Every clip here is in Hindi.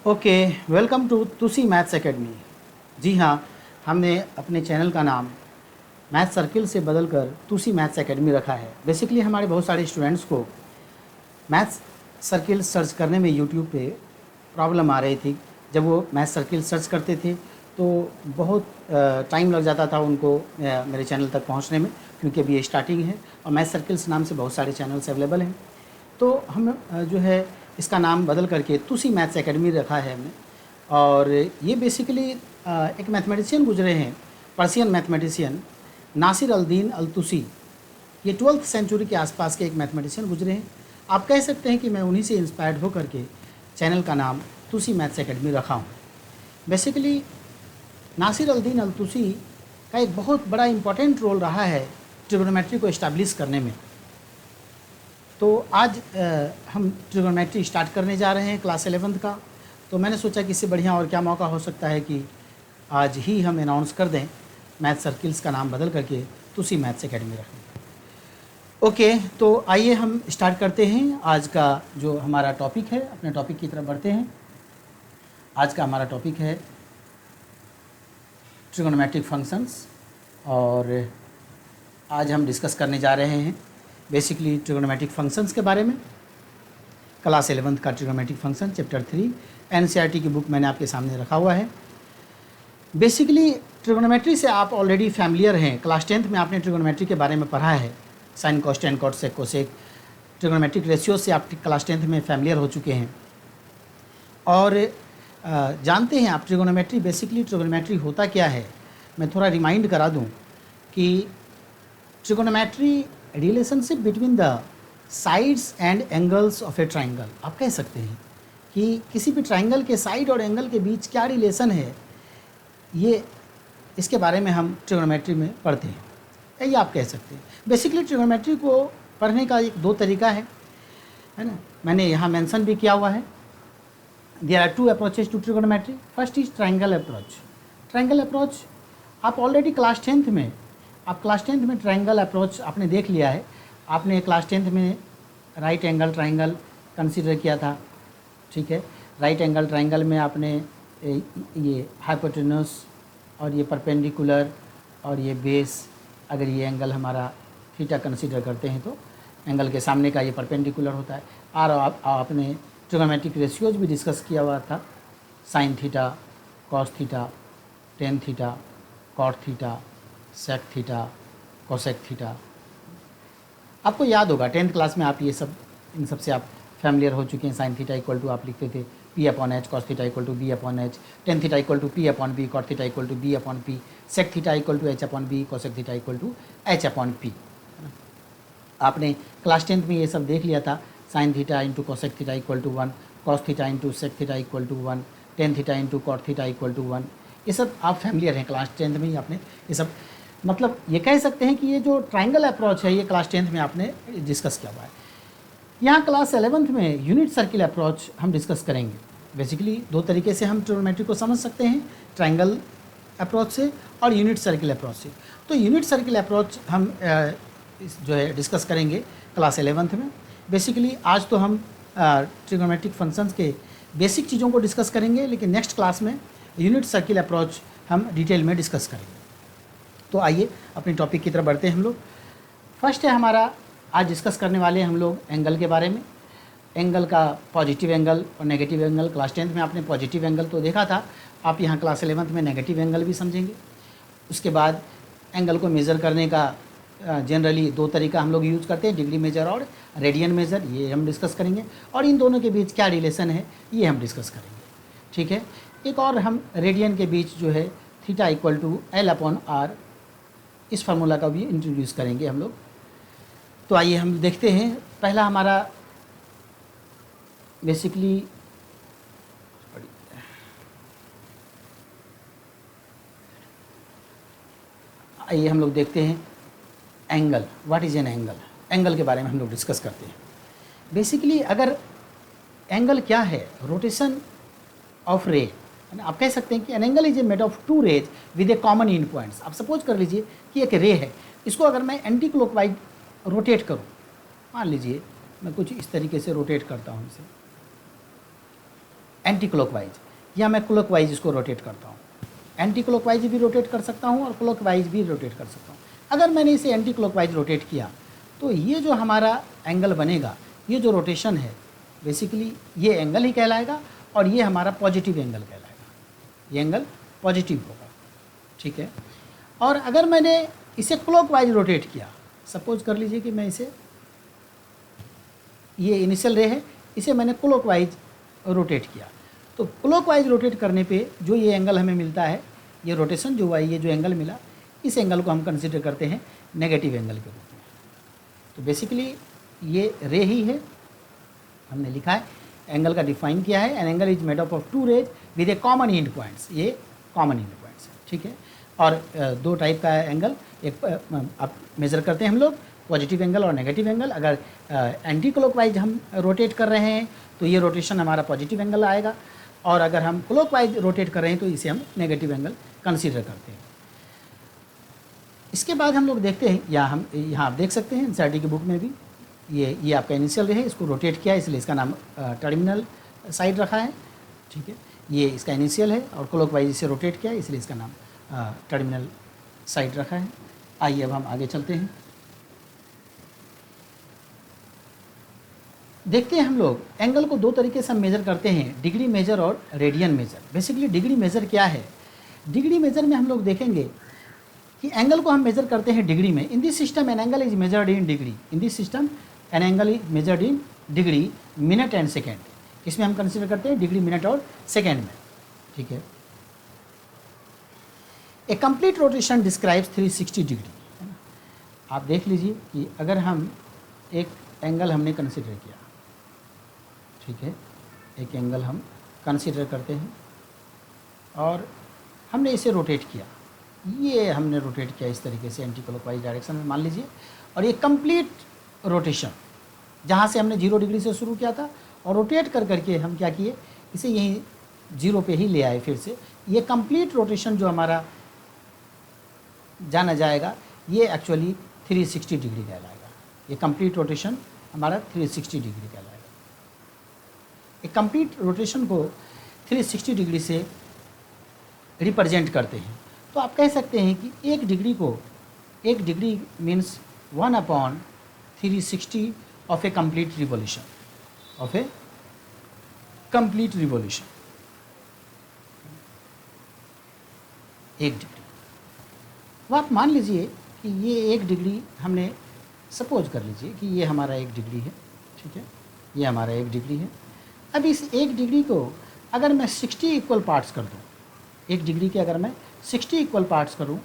ओके, वेलकम टू तुसी मैथ्स एकेडमी। जी हाँ, हमने अपने चैनल का नाम मैथ सर्किल से बदलकर तुसी मैथ्स एकेडमी रखा है। बेसिकली हमारे बहुत सारे स्टूडेंट्स को मैथ्स सर्किल सर्च करने में यूट्यूब पे प्रॉब्लम आ रही थी। जब वो मैथ सर्किल सर्च करते थे तो बहुत टाइम लग जाता था उनको मेरे चैनल तक पहुंचने में, क्योंकि अभी ये स्टार्टिंग है और मैथ सर्किल्स नाम से बहुत सारे चैनल्स अवेलेबल हैं। तो हम जो है इसका नाम बदल करके तुसी मैथ्स एकेडमी रखा है हमने। और ये बेसिकली एक मैथमेटिशियन गुजरे हैं, पर्शियन मैथमेटिशियन नासिर अल दीन अल तुसी। ये 12th सेंचुरी के आसपास के एक मैथमेटिशियन गुजरे हैं। आप कह सकते हैं कि मैं उन्हीं से इंस्पायर्ड होकर के चैनल का नाम तुसी मैथ्स एकेडमी रखा हूँ। बेसिकली नासिर अल दीन अल तुसी का एक बहुत बड़ा इम्पॉर्टेंट रोल रहा है ट्रिग्नोमेट्री को इस्टेब्लिश करने में। तो आज हम ट्रिग्नोमेट्री स्टार्ट करने जा रहे हैं क्लास 11th का। तो मैंने सोचा कि इससे बढ़िया और क्या मौका हो सकता है कि आज ही हम अनाउंस कर दें मैथ सर्किल्स का नाम बदल करके तुसी मैथ्स एकेडमी रखें। ओके, तो आइए हम स्टार्ट करते हैं आज का जो हमारा टॉपिक है। अपने टॉपिक की तरफ बढ़ते हैं। आज का हमारा टॉपिक है ट्रिग्नोमेट्रिक फंक्शंस, और आज हम डिस्कस करने जा रहे हैं बेसिकली ट्रिग्नोमेट्रिक फंक्शंस के बारे में। क्लास 11th का ट्रिग्नोमेट्रिक फंक्शन चैप्टर 3 एनसीईआरटी की बुक मैंने आपके सामने रखा हुआ है। बेसिकली ट्रिग्नोमेट्री से आप ऑलरेडी फैमिलियर हैं। क्लास 10th में आपने ट्रिग्नोमेट्री के बारे में पढ़ा है, sine cos tan cot sec cosec. Trigonometric ratio से आप क्लास 10th में फैमिलियर हो चुके हैं और जानते हैं आप ट्रिग्नोमेट्री। बेसिकली ट्रिग्नोमेट्री होता क्या है, मैं थोड़ा रिमाइंड करा दूं कि trigonometry relationship between the sides and angles of A triangle. आप कह सकते हैं कि किसी भी ट्राइंगल के साइड और एंगल के बीच क्या रिलेशन है, ये इसके बारे में हम ट्रिग्नोमेट्री में पढ़ते हैं, ये आप कह सकते हैं। बेसिकली ट्रिग्नोमेट्री को पढ़ने का एक दो तरीका है ना। मैंने यहाँ मेंशन भी किया हुआ है। There are two approaches to trigonometry. First is triangle approach. Triangle approach आप ऑलरेडी क्लास 10th में ट्राइंगल अप्रोच आपने देख लिया है। आपने क्लास 10th में राइट एंगल ट्राइंगल कंसीडर किया था, ठीक है। राइट एंगल ट्राइंगल में आपने ये हाइपोटेन्यूस और ये परपेंडिकुलर और ये बेस, अगर ये एंगल हमारा थीटा कंसीडर करते हैं तो एंगल के सामने का ये परपेंडिकुलर होता है। और आपने ट्रिग्नोमेट्रिक रेशियोज भी डिस्कस किया हुआ था, sine theta, cos theta, tan theta, cot theta, sec theta, cosec theta. आपको याद होगा 10th क्लास में आप ये सब, इन सब से आप फैमिलियर हो चुके हैं। साइन थीटा इक्वल टू आप लिखते थे P/H, cos theta equal to B/H, tan theta equal to P/B, cot theta equal to B/P, sec theta equal to H/B, cosec theta equal to H/P। आपने क्लास 10th में ये सब देख लिया था। Sine theta into cosec theta equal to 1, cos theta into sec theta equal to 1, tan theta into cot theta equal to 1। ये सब आप फैमिलियर हैं, क्लास 10th में ही आपने ये सब, मतलब ये कह सकते हैं कि ये जो ट्राइंगल अप्रोच है ये क्लास 10th में आपने डिस्कस किया हुआ है। यहाँ क्लास 11th में यूनिट सर्किल अप्रोच हम डिस्कस करेंगे। बेसिकली दो तरीके से हम ट्रिग्नोमेट्री को समझ सकते हैं, ट्राइंगल अप्रोच से और यूनिट सर्किल अप्रोच से। तो यूनिट सर्किल अप्रोच हम जो है डिस्कस करेंगे क्लास 11th में। बेसिकली आज तो हम ट्रिग्नोमेट्रिक फंक्शंस के बेसिक चीज़ों को डिस्कस करेंगे, लेकिन नेक्स्ट क्लास में यूनिट सर्किल अप्रोच हम डिटेल में डिस्कस करेंगे। तो आइए अपने टॉपिक की तरफ बढ़ते हैं हम लोग। फर्स्ट है हमारा, आज डिस्कस करने वाले हैं हम लोग एंगल के बारे में। एंगल का पॉजिटिव एंगल और नेगेटिव एंगल। क्लास 10th में आपने पॉजिटिव एंगल तो देखा था, आप यहाँ क्लास 11th में नेगेटिव एंगल भी समझेंगे। उसके बाद एंगल को मेज़र करने का जनरली दो तरीका हम लोग यूज़ करते हैं, डिग्री मेजर और रेडियन मेजर, ये हम डिस्कस करेंगे। और इन दोनों के बीच क्या रिलेशन है ये हम डिस्कस करेंगे, ठीक है। एक और हम रेडियन के बीच जो है थीटा इक्वल टू L/R, इस फार्मूला का भी इंट्रोड्यूस करेंगे हम लोग। तो आइए हम देखते हैं। पहला हमारा बेसिकली आइए हम लोग देखते हैं angle. What is an angle. Angle के बारे में हम लोग डिस्कस करते हैं। बेसिकली अगर एंगल क्या है, रोटेशन ऑफ रे। आप कह सकते हैं कि an angle is a made of two rays with a common end points. आप सपोज कर लीजिए कि एक रे है, इसको अगर मैं एंटी क्लॉकवाइज रोटेट करूँ, मान लीजिए मैं कुछ इस तरीके से रोटेट करता हूँ इसे, एंटी क्लॉकवाइज, या मैं क्लॉकवाइज इसको रोटेट करता हूँ। एंटी क्लॉकवाइज भी रोटेट कर सकता हूँ और क्लॉकवाइज भी रोटेट कर सकता हूँ। अगर मैंने इसे एंटी क्लॉकवाइज रोटेट किया तो ये जो हमारा एंगल बनेगा, ये जो रोटेशन है बेसिकली ये एंगल ही कहलाएगा और ये हमारा पॉजिटिव एंगल कहलाएगा। ये एंगल पॉजिटिव होगा, ठीक है। और अगर मैंने इसे क्लॉकवाइज रोटेट किया, सपोज कर लीजिए कि मैं इसे, ये इनिशियल रे है, इसे मैंने क्लॉकवाइज रोटेट किया, तो क्लॉकवाइज रोटेट करने पे जो ये एंगल हमें मिलता है, ये रोटेशन जो हुआ, ये जो एंगल मिला, इस एंगल को हम कंसिडर करते हैं नेगेटिव एंगल के रूप में। तो बेसिकली ये रे ही है, हमने लिखा है, एंगल का डिफाइन किया है, an angle is made up of two rays with a common end points. ये कॉमन एंड पॉइंट्स है, ठीक है। और दो टाइप का एंगल, एक आप मेज़र करते हैं हम लोग, पॉजिटिव एंगल और नेगेटिव एंगल। अगर एंटी क्लॉकवाइज हम रोटेट कर रहे हैं तो ये रोटेशन हमारा पॉजिटिव एंगल आएगा, और अगर हम क्लॉकवाइज रोटेट कर रहे हैं तो इसे हम नेगेटिव एंगल कंसीडर करते हैं। इसके बाद हम लोग देखते हैं, या हम यहाँ आप देख सकते हैं एनसीईआरटी की बुक में भी, ये आपका इनिशियल रे है, इसको रोटेट किया है इसलिए इसका नाम टर्मिनल साइड रखा है, ठीक है। ये इसका इनिशियल है और क्लॉकवाइज इसे रोटेट किया है इसलिए इसका नाम टर्मिनल साइड रखा है। आइए अब हम आगे चलते हैं, देखते हैं हम लोग एंगल को दो तरीके से हम मेज़र करते हैं, डिग्री मेजर और radian measure. Basically degree measure क्या है? डिग्री मेजर में हम लोग देखेंगे कि एंगल को हम मेजर करते हैं डिग्री में। इन this system N angle is measured in degree, in this system N angle is measured in degree, minute and second. इसमें हम कंसिडर करते हैं डिग्री, मिनट और सेकेंड में, ठीक है। ए कंप्लीट रोटेशन डिस्क्राइब्स 360 डिग्री, है ना। आप देख लीजिए कि अगर हम एक एंगल हमने कंसिडर किया, ठीक है, एक एंगल हम कंसिडर करते हैं और हमने इसे रोटेट किया, ये हमने रोटेट किया इस तरीके से एंटी क्लॉकवाइज डायरेक्शन में मान लीजिए, और ये कंप्लीट रोटेशन जहाँ से हमने 0 डिग्री से शुरू किया था और रोटेट कर करके हम क्या किए, इसे यहीं 0 पे ही ले आए फिर से। ये कंप्लीट रोटेशन जो हमारा जाना जाएगा ये एक्चुअली 360 डिग्री कहलाएगा। ये कंप्लीट रोटेशन हमारा 360 डिग्री कहलाएगा। एक कंप्लीट रोटेशन को 360 डिग्री से रिप्रेजेंट करते हैं। तो आप कह सकते हैं कि एक degree means 1/360 of A complete revolution, of A complete revolution, 1 degree. अब आप मान लीजिए कि ये 1 डिग्री हमने, सपोज कर लीजिए कि ये हमारा 1 डिग्री है, ठीक है, ये हमारा 1 डिग्री है। अब इस 1 डिग्री को अगर मैं 60 इक्वल पार्ट्स कर दूँ, 1 डिग्री के अगर मैं 60 इक्वल पार्ट्स करूँ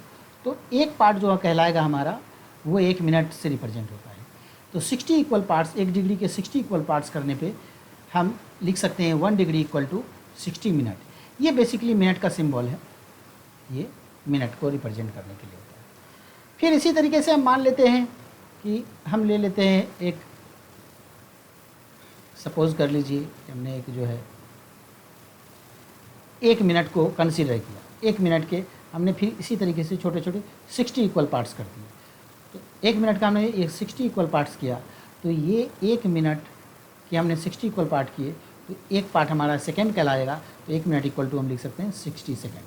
तो एक पार्ट जो कहलाएगा हमारा वो 1 मिनट से रिप्रेजेंट होता है। तो 60 इक्वल पार्ट्स, 1 डिग्री के 60 इक्वल पार्ट्स करने पे हम लिख सकते हैं 1 डिग्री इक्वल टू 60 मिनट। ये बेसिकली मिनट का सिंबल है, ये मिनट को रिप्रेजेंट करने के लिए होता है। फिर इसी तरीके से हम मान लेते हैं कि हम ले लेते हैं एक, सपोज कर लीजिए कि हमने एक जो है 1 मिनट को कंसीडर किया, 1 मिनट के हमने फिर इसी तरीके से छोटे छोटे 60 इक्वल पार्ट्स कर दिए। तो 1 मिनट का हमने एक 60 इक्वल पार्ट्स किया, तो ये 1 मिनट के हमने 60 इक्वल पार्ट किए, तो एक पार्ट हमारा सेकेंड कहलाएगा। तो 1 मिनट इक्वल टू हम लिख सकते हैं 60 सेकेंड।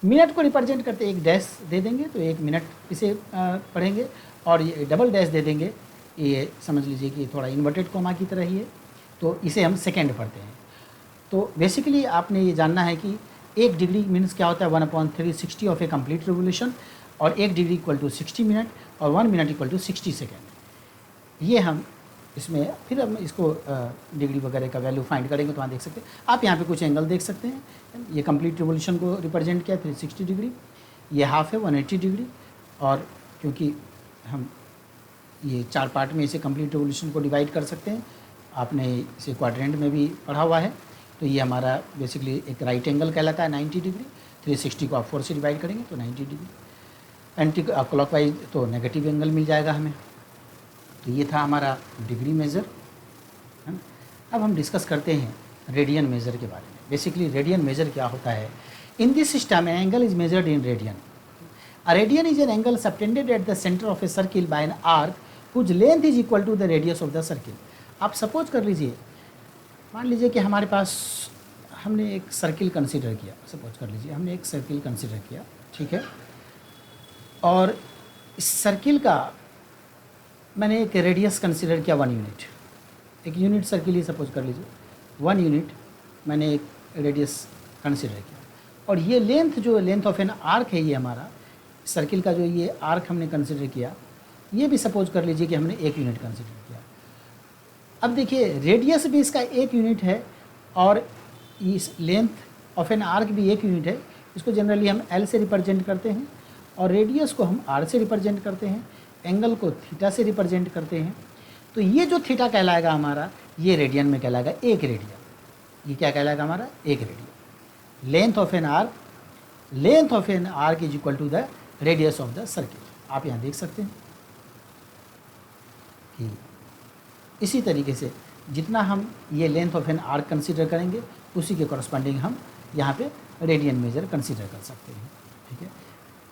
मिनट को रिप्रेजेंट करते एक डैश दे देंगे, तो 1 मिनट इसे पढ़ेंगे, और ये डबल डैश दे देंगे, ये समझ लीजिए कि थोड़ा इन्वर्टेड कॉमा की तरह ही है, तो इसे हम सेकेंड पढ़ते हैं। तो बेसिकली आपने ये जानना है कि 1 डिग्री मीन्स क्या होता है, 1/360 ऑफ ए कंप्लीट रिवोल्यूशन, और 1 डिग्री इक्वल टू 60 मिनट, और 1 मिनट इक्वल टू 60 सेकेंड। ये हम इसमें फिर हम इसको डिग्री वगैरह का वैल्यू फाइंड करेंगे तो वहाँ देख सकते हैं। आप यहाँ पे कुछ एंगल देख सकते हैं, ये कंप्लीट रिवोल्यूशन को रिप्रेजेंट किया 360 डिग्री, ये हाफ है 180 डिग्री, और क्योंकि हम ये 4 पार्ट में इसे कंप्लीट रिवोल्यूशन को डिवाइड कर सकते हैं, आपने इसे क्वाड्रेंट में भी पढ़ा हुआ है। तो ये हमारा बेसिकली एक राइट एंगल कहलाता है 90 डिग्री। 360 को आप 4 से डिवाइड करेंगे तो 90 डिग्री। एंटी क्लॉकवाइज तो नेगेटिव एंगल मिल जाएगा हमें। तो ये था हमारा डिग्री मेज़र, है ना। अब हम डिस्कस करते हैं रेडियन मेज़र के बारे में। बेसिकली रेडियन मेज़र क्या होता है? In this system angle is measured in radian. A radian is an angle subtended at the centre of a circle by an arc whose length is equal to the radius of the circle. आप सपोज कर लीजिए, मान लीजिए कि हमारे पास हमने एक सर्किल कंसीडर किया, सपोज कर लीजिए हमने एक सर्किल कंसीडर किया, ठीक है, और इस सर्किल का मैंने एक रेडियस कंसीडर किया 1 यूनिट, एक यूनिट सर्किल ही सपोज कर लीजिए 1 यूनिट मैंने एक रेडियस कंसीडर किया, और ये लेंथ जो लेंथ ऑफ एन आर्क है, ये हमारा सर्किल का जो ये आर्क हमने कंसीडर किया, ये भी सपोज कर लीजिए कि हमने 1 यूनिट कंसीडर किया। अब देखिए रेडियस भी इसका 1 यूनिट है और इस लेंथ ऑफ एन आर्क भी 1 यूनिट है। इसको जनरली हम एल से रिप्रेजेंट करते हैं और रेडियस को हम आर से रिप्रेजेंट करते हैं, एंगल को थीटा से रिप्रेजेंट करते हैं। तो ये जो थीटा कहलाएगा हमारा, ये रेडियन में कहलाएगा 1 रेडियन। ये क्या कहलाएगा हमारा 1 radian. Length of an arc is equal to the radius of the circle. आप यहाँ देख सकते हैं कि इसी तरीके से जितना हम ये length of an arc consider करेंगे, उसी के कॉरस्पॉन्डिंग हम यहाँ पे रेडियन मेजर कंसीडर कर सकते हैं, ठीक है।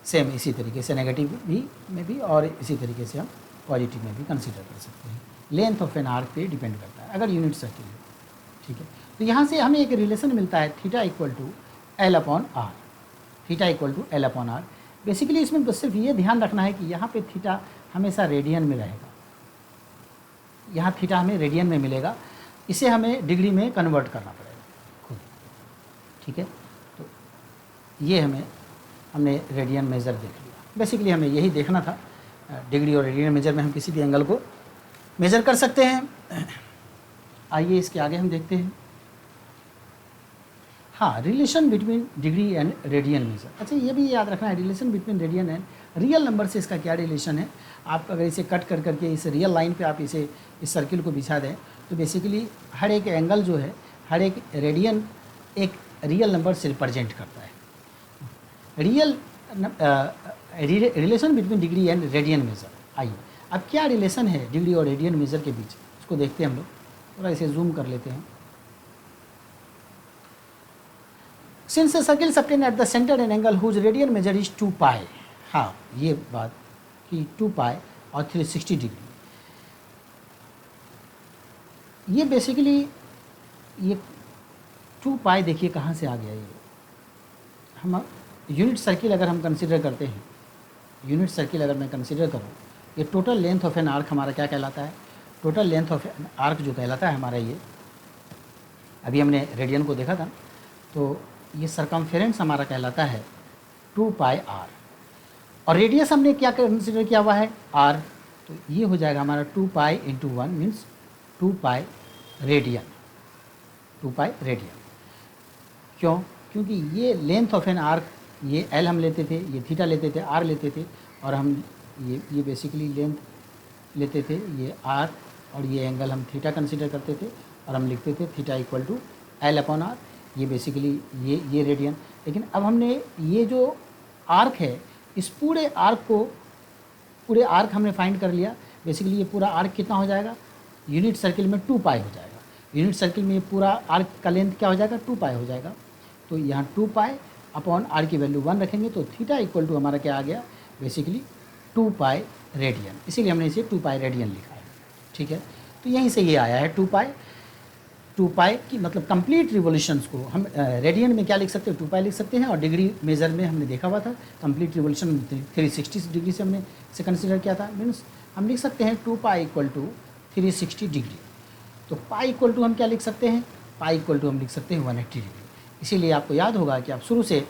सेम इसी तरीके से नेगेटिव में भी और इसी तरीके से हम पॉजिटिव में भी कंसीडर कर सकते हैं। लेंथ ऑफ एन आर्क पे डिपेंड करता है अगर यूनिट सर्किल है, ठीक है। तो यहाँ से हमें एक रिलेशन मिलता है theta equal to L upon R, theta equal to L upon R. Basically इसमें बस सिर्फ ये ध्यान रखना है कि यहाँ पे थीटा हमेशा रेडियन में रहेगा, यहाँ थीटा हमें रेडियन में मिलेगा, इसे हमें डिग्री में कन्वर्ट करना पड़ेगा खुद, ठीक है। तो ये हमने रेडियन मेज़र देख लिया। बेसिकली हमें यही देखना था, डिग्री और रेडियन मेजर में हम किसी भी एंगल को मेज़र कर सकते हैं। आइए इसके आगे हम देखते हैं। हाँ, relation between degree and radian major. अच्छा, ये भी याद रखना है, relation between radian and real number से इसका क्या रिलेशन है। आप अगर इसे कट कर करके इस रियल लाइन पे आप इसे इस सर्किल को बिछा दें, तो बेसिकली हर एक एंगल जो है, हर एक रेडियन एक रियल नंबर से रिप्रेजेंट करता है। Relation between degree and radian major. आइए अब क्या रिलेशन है डिग्री और रेडियन मेजर के बीच, इसको देखते हैं हम लोग। थोड़ा इसे जूम कर लेते हैं। Since a circle subtend at the centre an angle whose radian measure is 2 pi. हाँ, ये बात कि 2 पाई और 360 डिग्री, ये बेसिकली ये 2 पाई देखिए कहाँ से आ गया। ये हम यूनिट सर्किल अगर हम कंसिडर करते हैं, यूनिट सर्किल अगर मैं कंसिडर करूँ, ये total length of an arc हमारा क्या कहलाता है, total length of an arc जो कहलाता है हमारा, ये अभी हमने रेडियन को देखा था, तो ये सरकमफेरेंस हमारा कहलाता है 2 पाई आर, और रेडियस हमने क्या कंसिडर किया हुआ है आर, तो ये हो जाएगा हमारा 2 pi into 1 means 2 pi radian, 2 pi radian. क्यों? क्योंकि ये लेंथ ऑफ एन आर्क, ये एल हम लेते थे, ये थीटा लेते थे, आर लेते थे, और हम ये बेसिकली लेंथ लेते थे, ये आर, और ये एंगल हम थीटा कंसिडर करते थे, और हम लिखते थे theta equal to L upon R. ये बेसिकली ये रेडियन। लेकिन अब हमने ये जो आर्क है, इस पूरे आर्क हमने फाइंड कर लिया। बेसिकली ये पूरा आर्क कितना हो जाएगा, यूनिट सर्किल में 2 पाई हो जाएगा। यूनिट सर्किल में ये पूरा आर्क का लेंथ क्या हो जाएगा, 2 पाई हो जाएगा। तो यहाँ 2 पाई अपॉन आर की वैल्यू 1 रखेंगे, तो थीटा इक्वल टू हमारा क्या आ गया, बेसिकली 2 पाई रेडियन। इसीलिए हमने इसे 2 पाई रेडियन लिखा है, ठीक है। तो यहीं से ये आया है 2 पाई की मतलब कंप्लीट रिवोल्यूशंस को हम रेडियन में क्या लिख सकते हैं, 2 पाई लिख सकते हैं। और डिग्री मेजर में हमने देखा हुआ था कंप्लीट रिवोल्यूशन 360 डिग्री से हमने इसे कंसिडर किया था। मीन्स हम लिख सकते हैं 2 पाई इक्वल टू 360 डिग्री। तो पाई इक्वल टू हम क्या लिख सकते हैं, पाई इक्वल टू हम लिख सकते हैं 180 डिग्री। इसीलिए आपको याद होगा कि आप शुरू से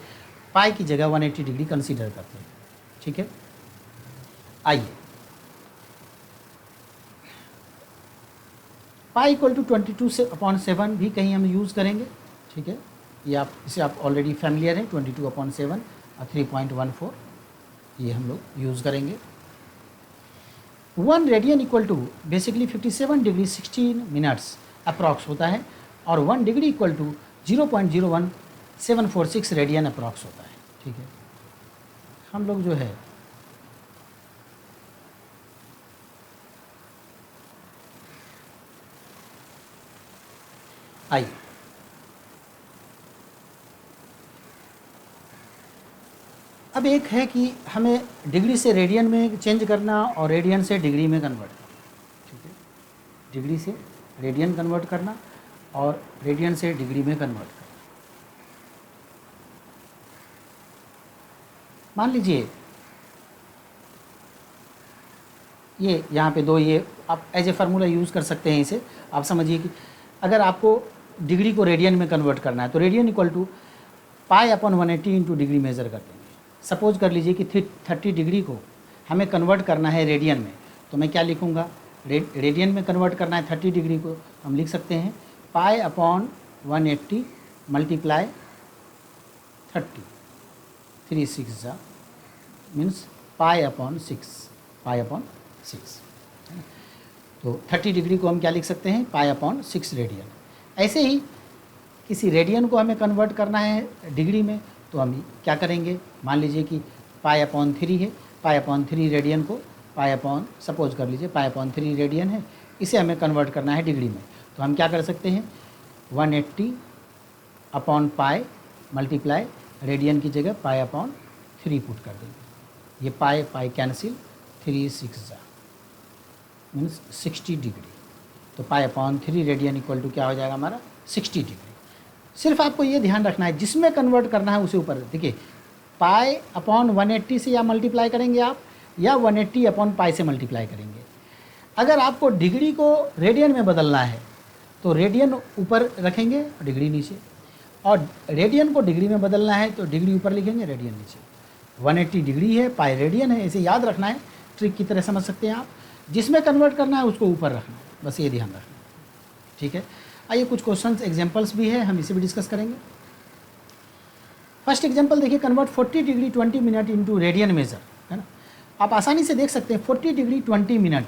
पाई की जगह 180 डिग्री कंसिडर करते हैं, ठीक है। आइए, पाई इक्वल टू 22/7 भी कहीं हम यूज़ करेंगे, ठीक है। ये इसे आप ऑलरेडी फैमिलियर हैं, 22/7 और 3.14 ये हम लोग यूज़ करेंगे। 1 radian equal to basically 57 degree 16 minutes approx होता है, और 1 degree equal to 0.01746 radian approx होता है, ठीक है। हम लोग जो है आइए अब एक है कि हमें डिग्री से रेडियन में चेंज करना और रेडियन से डिग्री में कन्वर्ट करना, ठीक है। डिग्री से रेडियन कन्वर्ट करना और रेडियन से डिग्री में कन्वर्ट करना। मान लीजिए ये यहाँ पे 2, ये आप एज ए फार्मूला यूज़ कर सकते हैं इसे। आप समझिए कि अगर आपको डिग्री को रेडियन में कन्वर्ट करना है तो radian equal to pi upon 180 into degree measure कर देंगे। सपोज कर लीजिए कि 30 डिग्री को हमें कन्वर्ट करना है रेडियन में, तो मैं क्या लिखूँगा, रेडियन में कन्वर्ट करना है 30 डिग्री को, हम लिख सकते हैं पाई upon 180 multiply 30, 3 6 means pi upon 6। तो 30 डिग्री को हम क्या लिख सकते हैं, पाई अपॉन 6 रेडियन। ऐसे ही किसी रेडियन को हमें कन्वर्ट करना है डिग्री में, तो हम क्या करेंगे, मान लीजिए कि पाई अपॉन 3 है, पाई अपॉन 3 रेडियन को पाई अपॉन, सपोज कर लीजिए पाई अपॉन 3 रेडियन है, इसे हमें कन्वर्ट करना है डिग्री में, तो हम क्या कर सकते हैं 180 अपॉन पाई मल्टीप्लाई रेडियन की जगह पाई अपॉन 3 पुट कर देंगे। ये पाई कैंसिल, 3 6 मीन्स 60 डिग्री। तो pi upon 3 radian equal to क्या हो जाएगा हमारा 60 डिग्री। सिर्फ आपको ये ध्यान रखना है जिसमें कन्वर्ट करना है उसे ऊपर, देखिए पाई अपॉन 180 से या मल्टीप्लाई करेंगे आप, या 180 अपॉन पाई से मल्टीप्लाई करेंगे। अगर आपको डिग्री को रेडियन में बदलना है तो रेडियन ऊपर रखेंगे और डिग्री नीचे, और रेडियन को डिग्री में बदलना है तो डिग्री ऊपर लिखेंगे रेडियन नीचे। 180 डिग्री है, पाई रेडियन है, इसे याद रखना है, ट्रिक की तरह समझ सकते हैं आप। जिसमें कन्वर्ट करना है उसको ऊपर रखना है, बस ये ध्यान रखना, ठीक है। आइए कुछ क्वेश्चंस एग्जांपल्स भी है, हम इसे भी डिस्कस करेंगे। फर्स्ट एग्जांपल देखिए, convert 40 degree 20 minute into radian major, है ना। आप आसानी से देख सकते हैं 40 डिग्री 20 मिनट,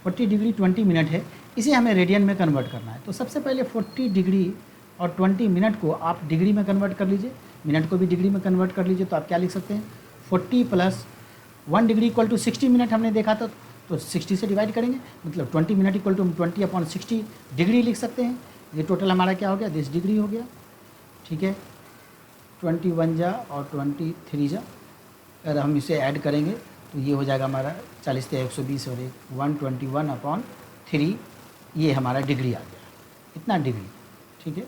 40 डिग्री 20 मिनट है, इसे हमें रेडियन में कन्वर्ट करना है। तो सबसे पहले 40 डिग्री और 20 मिनट को आप डिग्री में कन्वर्ट कर लीजिए, मिनट को भी डिग्री में कन्वर्ट कर लीजिए। तो आप क्या लिख सकते हैं 40 plus 1 degree equal to 60 minute हमने देखा था, तो 60 से डिवाइड करेंगे, मतलब 20 minute equal to 20 upon 60 degree लिख सकते हैं। ये टोटल हमारा क्या हो गया 10 डिग्री हो गया, ठीक है। 21 जा और 23 जा, अगर हम इसे ऐड करेंगे तो ये हो जाएगा हमारा 40 से 120 और 121 अपॉन 3, ये हमारा डिग्री आ गया, इतना डिग्री, ठीक है।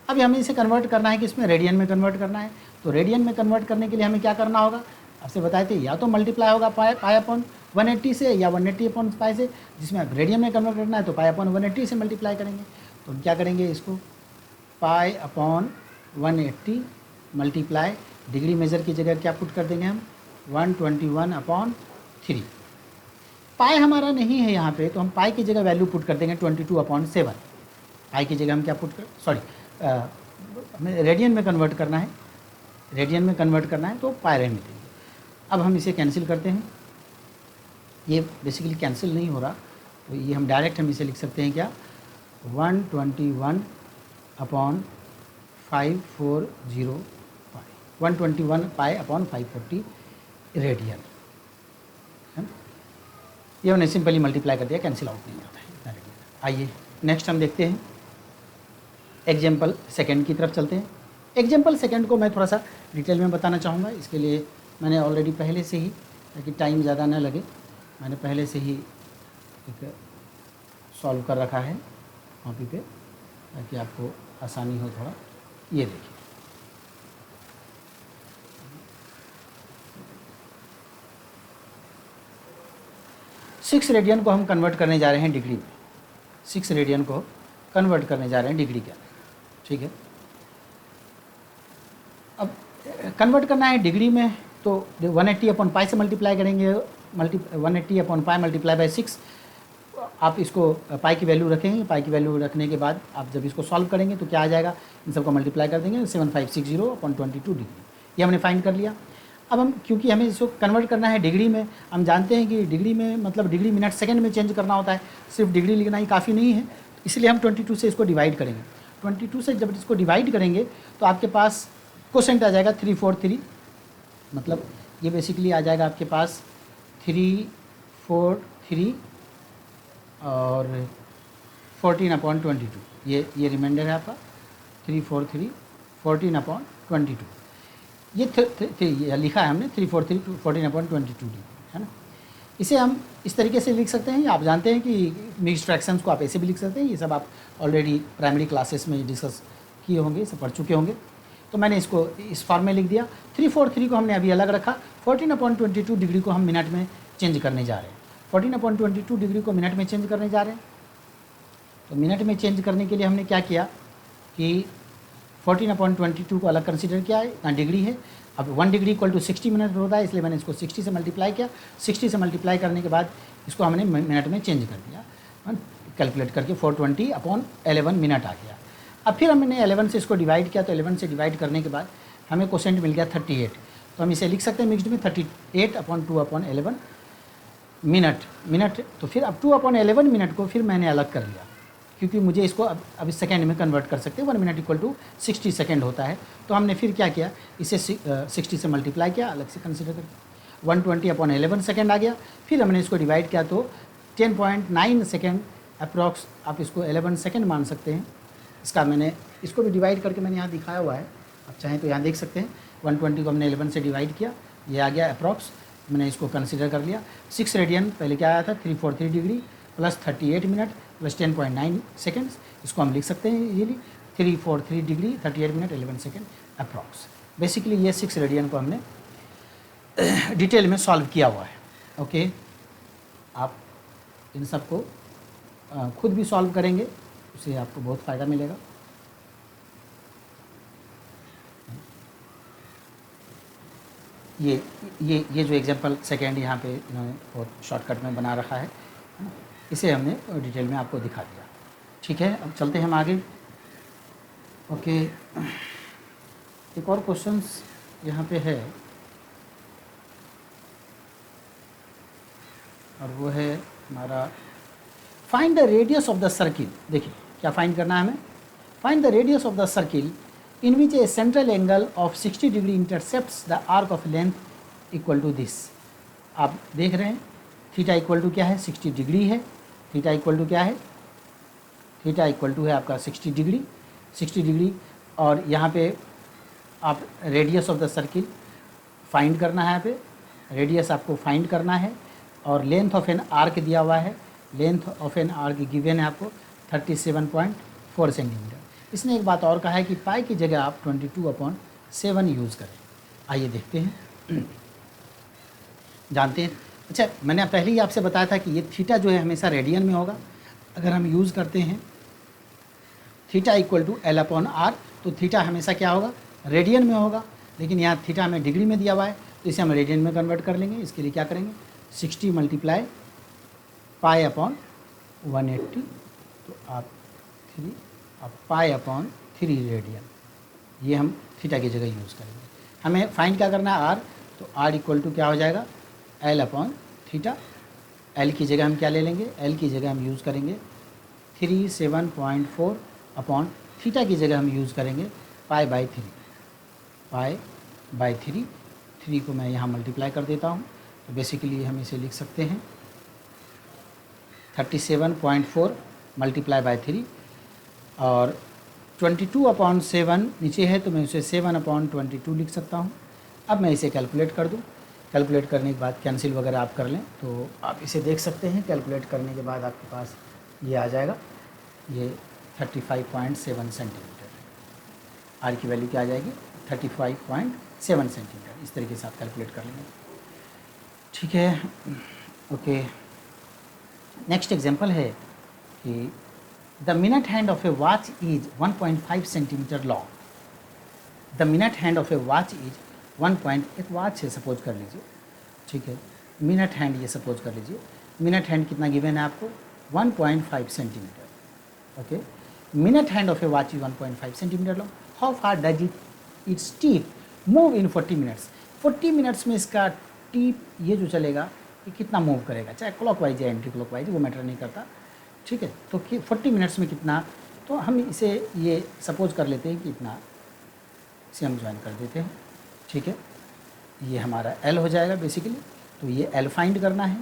अब हमें इसे कन्वर्ट करना है कि इसमें रेडियन में कन्वर्ट करना है। तो रेडियन में कन्वर्ट करने के लिए हमें क्या करना होगा, आपसे बताए थे, या तो मल्टीप्लाई होगा पाई अपॉन 180 से, या 180 अपॉन पाई से। जिसमें आप रेडियन में कन्वर्ट करना है तो पाई अपॉन 180 से मल्टीप्लाई करेंगे। तो हम क्या करेंगे, इसको pi upon 180 multiply degree measure की जगह क्या पुट कर देंगे हम 121 अपॉन 3। पाई हमारा नहीं है यहाँ पे, तो हम पाई की जगह वैल्यू पुट कर देंगे 22 अपॉन 7। पाई की जगह हम क्या पुट कर, सॉरी हमें रेडियन में कन्वर्ट करना है, रेडियन में कन्वर्ट करना है तो पाई रहने देंगे। अब हम इसे कैंसिल करते हैं, ये बेसिकली कैंसिल नहीं हो रहा, तो ये हम डायरेक्ट हम इसे लिख सकते हैं क्या 121 अपॉन 540 पाई, 121 पाई अपॉन 540 रेडियन, है ना। ये हमने सिंपली मल्टीप्लाई कर दिया, कैंसिल आउट नहीं होता है इतना रेडियन। आइए नेक्स्ट हम देखते हैं एग्जाम्पल सेकंड की तरफ चलते हैं। एग्जाम्पल सेकंड को मैं थोड़ा सा डिटेल में बताना चाहूँगा। इसके लिए मैंने ऑलरेडी पहले से ही, ताकि टाइम ज़्यादा ना लगे, मैंने पहले से ही एक सॉल्व कर रखा है कॉपी पे, ताकि आपको आसानी हो थोड़ा। ये देखिए, सिक्स रेडियन को हम कन्वर्ट करने जा रहे हैं डिग्री में, 6 रेडियन को कन्वर्ट करने जा रहे हैं डिग्री के अंदर, ठीक है। अब कन्वर्ट करना है डिग्री में, तो 180 अपॉन पाई से मल्टीप्लाई करेंगे, 180 अपॉन पाई मल्टीप्लाई बाई 6। आप इसको पाई की वैल्यू रखेंगे, पाई की वैल्यू रखने के बाद आप जब इसको सॉल्व करेंगे तो क्या आ जाएगा, इन सबको मल्टीप्लाई कर देंगे 7560 अपॉन 22 डिग्री, ये हमने फाइंड कर लिया। अब हम, क्योंकि हमें इसको कन्वर्ट करना है डिग्री में, हम जानते हैं कि डिग्री में मतलब डिग्री मिनट सेकंड में चेंज करना होता है, सिर्फ डिग्री लिखना ही काफ़ी नहीं है, इसलिए हम 22 से इसको डिवाइड करेंगे। 22 से जब इसको डिवाइड करेंगे तो आपके पास क्वोशेंट आ जाएगा 343, मतलब ये बेसिकली आ जाएगा आपके पास 343 और 14 अपॉन 22, ये रिमाइंडर है आपका 343 14 अपॉन 22। ये लिखा है हमने 343 14 अपॉन 22 है ना। इसे हम इस तरीके से लिख सकते हैं। आप जानते हैं कि मिक्स्ड फ्रैक्शंस को आप ऐसे भी लिख सकते हैं, ये सब आप ऑलरेडी प्राइमरी क्लासेस में डिस्कस किए होंगे, सब पढ़ चुके होंगे। तो मैंने इसको इस फॉर्म में लिख दिया। 343 को हमने अभी अलग रखा। 14/22 डिग्री को हम मिनट में चेंज करने जा रहे हैं। 14/22 डिग्री को मिनट में चेंज करने जा रहे हैं। तो मिनट में चेंज करने के लिए हमने क्या किया कि 14/22 को अलग कंसीडर किया है, इतना डिग्री है। अब 1 डिग्री इक्वल टू 60 मिनट होता है, इसलिए मैंने इसको 60 से मल्टीप्लाई किया। 60 से मल्टीप्लाई करने के बाद इसको हमने मिनट में चेंज कर दिया, कैलकुलेट करके 420/11 मिनट आ गया। अब फिर हमने 11 से इसको डिवाइड किया, तो 11 से डिवाइड करने के बाद हमें क्वोशेंट मिल गया 38। तो हम इसे लिख सकते हैं मिक्स्ड में 38/2/11 मिनट। तो फिर अब 2/11 मिनट को फिर मैंने अलग कर लिया, क्योंकि मुझे इसको अब इस सेकेंड में कन्वर्ट कर सकते हैं। 1 मिनट इक्वल टू 60 सेकेंड होता है। तो हमने फिर क्या किया, इसे 60 से मल्टीप्लाई किया, अलग से कंसिडर करके 120/11 सेकेंड आ गया। फिर हमने इसको डिवाइड किया तो 10.9 सेकेंड अप्रॉक्स, आप इसको 11 सेकेंड मान सकते हैं। इसका मैंने इसको भी डिवाइड करके मैंने यहाँ दिखाया हुआ है, आप चाहें तो यहाँ देख सकते हैं। 120 को हमने 11 से डिवाइड किया, ये आ गया अप्रॉक्स, मैंने इसको कंसिडर कर लिया। 6 रेडियन पहले क्या आया था, 343 degree plus 38 minute plus 10.9 seconds, इसको हम लिख सकते हैं easily. 343 degree 38 minute 11 second approx. Basically ये 6 रेडियन को हमने डिटेल में सॉल्व किया हुआ है। ओके, आप इन सब को खुद भी सॉल्व करेंगे, उससे आपको बहुत फ़ायदा मिलेगा। ये जो एग्जांपल सेकेंड यहाँ पे इन्होंने बहुत शॉर्टकट में बना रखा है ना, इसे हमने डिटेल में आपको दिखा दिया। ठीक है, अब चलते हैं हम आगे। ओके, एक और क्वेश्चंस यहाँ पे है, और वो है हमारा find the radius of the circle. देखिए क्या फाइंड करना है हमें, find the radius of the circle in which a central angle of 60 degree intercepts the arc of length equal to this. आप देख रहे हैं थीटा इक्वल टू क्या है, 60 डिग्री है। थीटा इक्वल टू क्या है, थीटा इक्वल टू है आपका 60 डिग्री। और यहाँ पे आप radius of the circle find करना है, यहाँ पे रेडियस आपको फाइंड करना है। और लेंथ ऑफ एन आर्क दिया हुआ है, length of an arc given है आपको 37.4 सेंटीमीटर। इसने एक बात और कहा है कि पाई की जगह आप 22/7 यूज़ करें। आइए देखते हैं, जानते हैं। अच्छा, मैंने पहले ही आपसे बताया था कि ये थीटा जो है हमेशा रेडियन में होगा। अगर हम यूज़ करते हैं थीटा इक्वल टू L/R, तो थीटा हमेशा क्या होगा, रेडियन में होगा। लेकिन यहाँ थीटा हमें डिग्री में दिया हुआ है, तो इसे हम रेडियन में कन्वर्ट कर लेंगे। इसके लिए क्या करेंगे, 60 मल्टीप्लाई π/180, तो आप π/3 रेडियन, ये हम थीटा की जगह यूज़ करेंगे। हमें फाइंड क्या करना है, R, तो R इक्वल टू क्या हो जाएगा, L/θ। L की जगह हम क्या ले लेंगे, L की जगह हम यूज़ करेंगे 37.4 अपॉन थीटा की जगह हम यूज़ करेंगे π/3। π/3, 3 को मैं यहाँ मल्टीप्लाई कर देता हूँ, तो बेसिकली हम इसे लिख सकते हैं 37.4 मल्टीप्लाई बाय 3, और 22/7 नीचे है, तो मैं उसे 7/22 लिख सकता हूँ। अब मैं इसे कैलकुलेट कर दूँ, कैलकुलेट करने के बाद कैंसिल वगैरह आप कर लें, तो आप इसे देख सकते हैं। कैलकुलेट करने के बाद आपके पास ये आ जाएगा, ये 35.7 सेंटीमीटर। आर की वैल्यू क्या आ जाएगी, 35.7 सेंटीमीटर। इस तरीके से आप कैलकुलेट कर लेंगे। ठीक है, ओके। नेक्स्ट एग्जांपल है कि the minute hand of A watch is 1.5 centimetre long. The minute hand of A watch is 1. एक वॉच है सपोज कर लीजिए, ठीक है, मिनट हैंड ये सपोज कर लीजिए। मिनट हैंड कितना गिवन है आपको, 1.5 centimetre. Okay, minute hand of A watch is 1.5 centimetre long. How far does it's tip move in 40 minutes. 40 minutes में इसका टीप ये जो चलेगा ये कितना मूव करेगा, चाहे क्लॉकवाइज या एंटी क्लॉकवाइज, वो मैटर नहीं करता। ठीक है, तो 40 मिनट्स में कितना, तो हम इसे ये सपोज कर लेते हैं कि इतना, इसे हम ज्वाइन कर देते हैं। ठीक है, ये हमारा L हो जाएगा बेसिकली, तो ये L फाइंड करना है,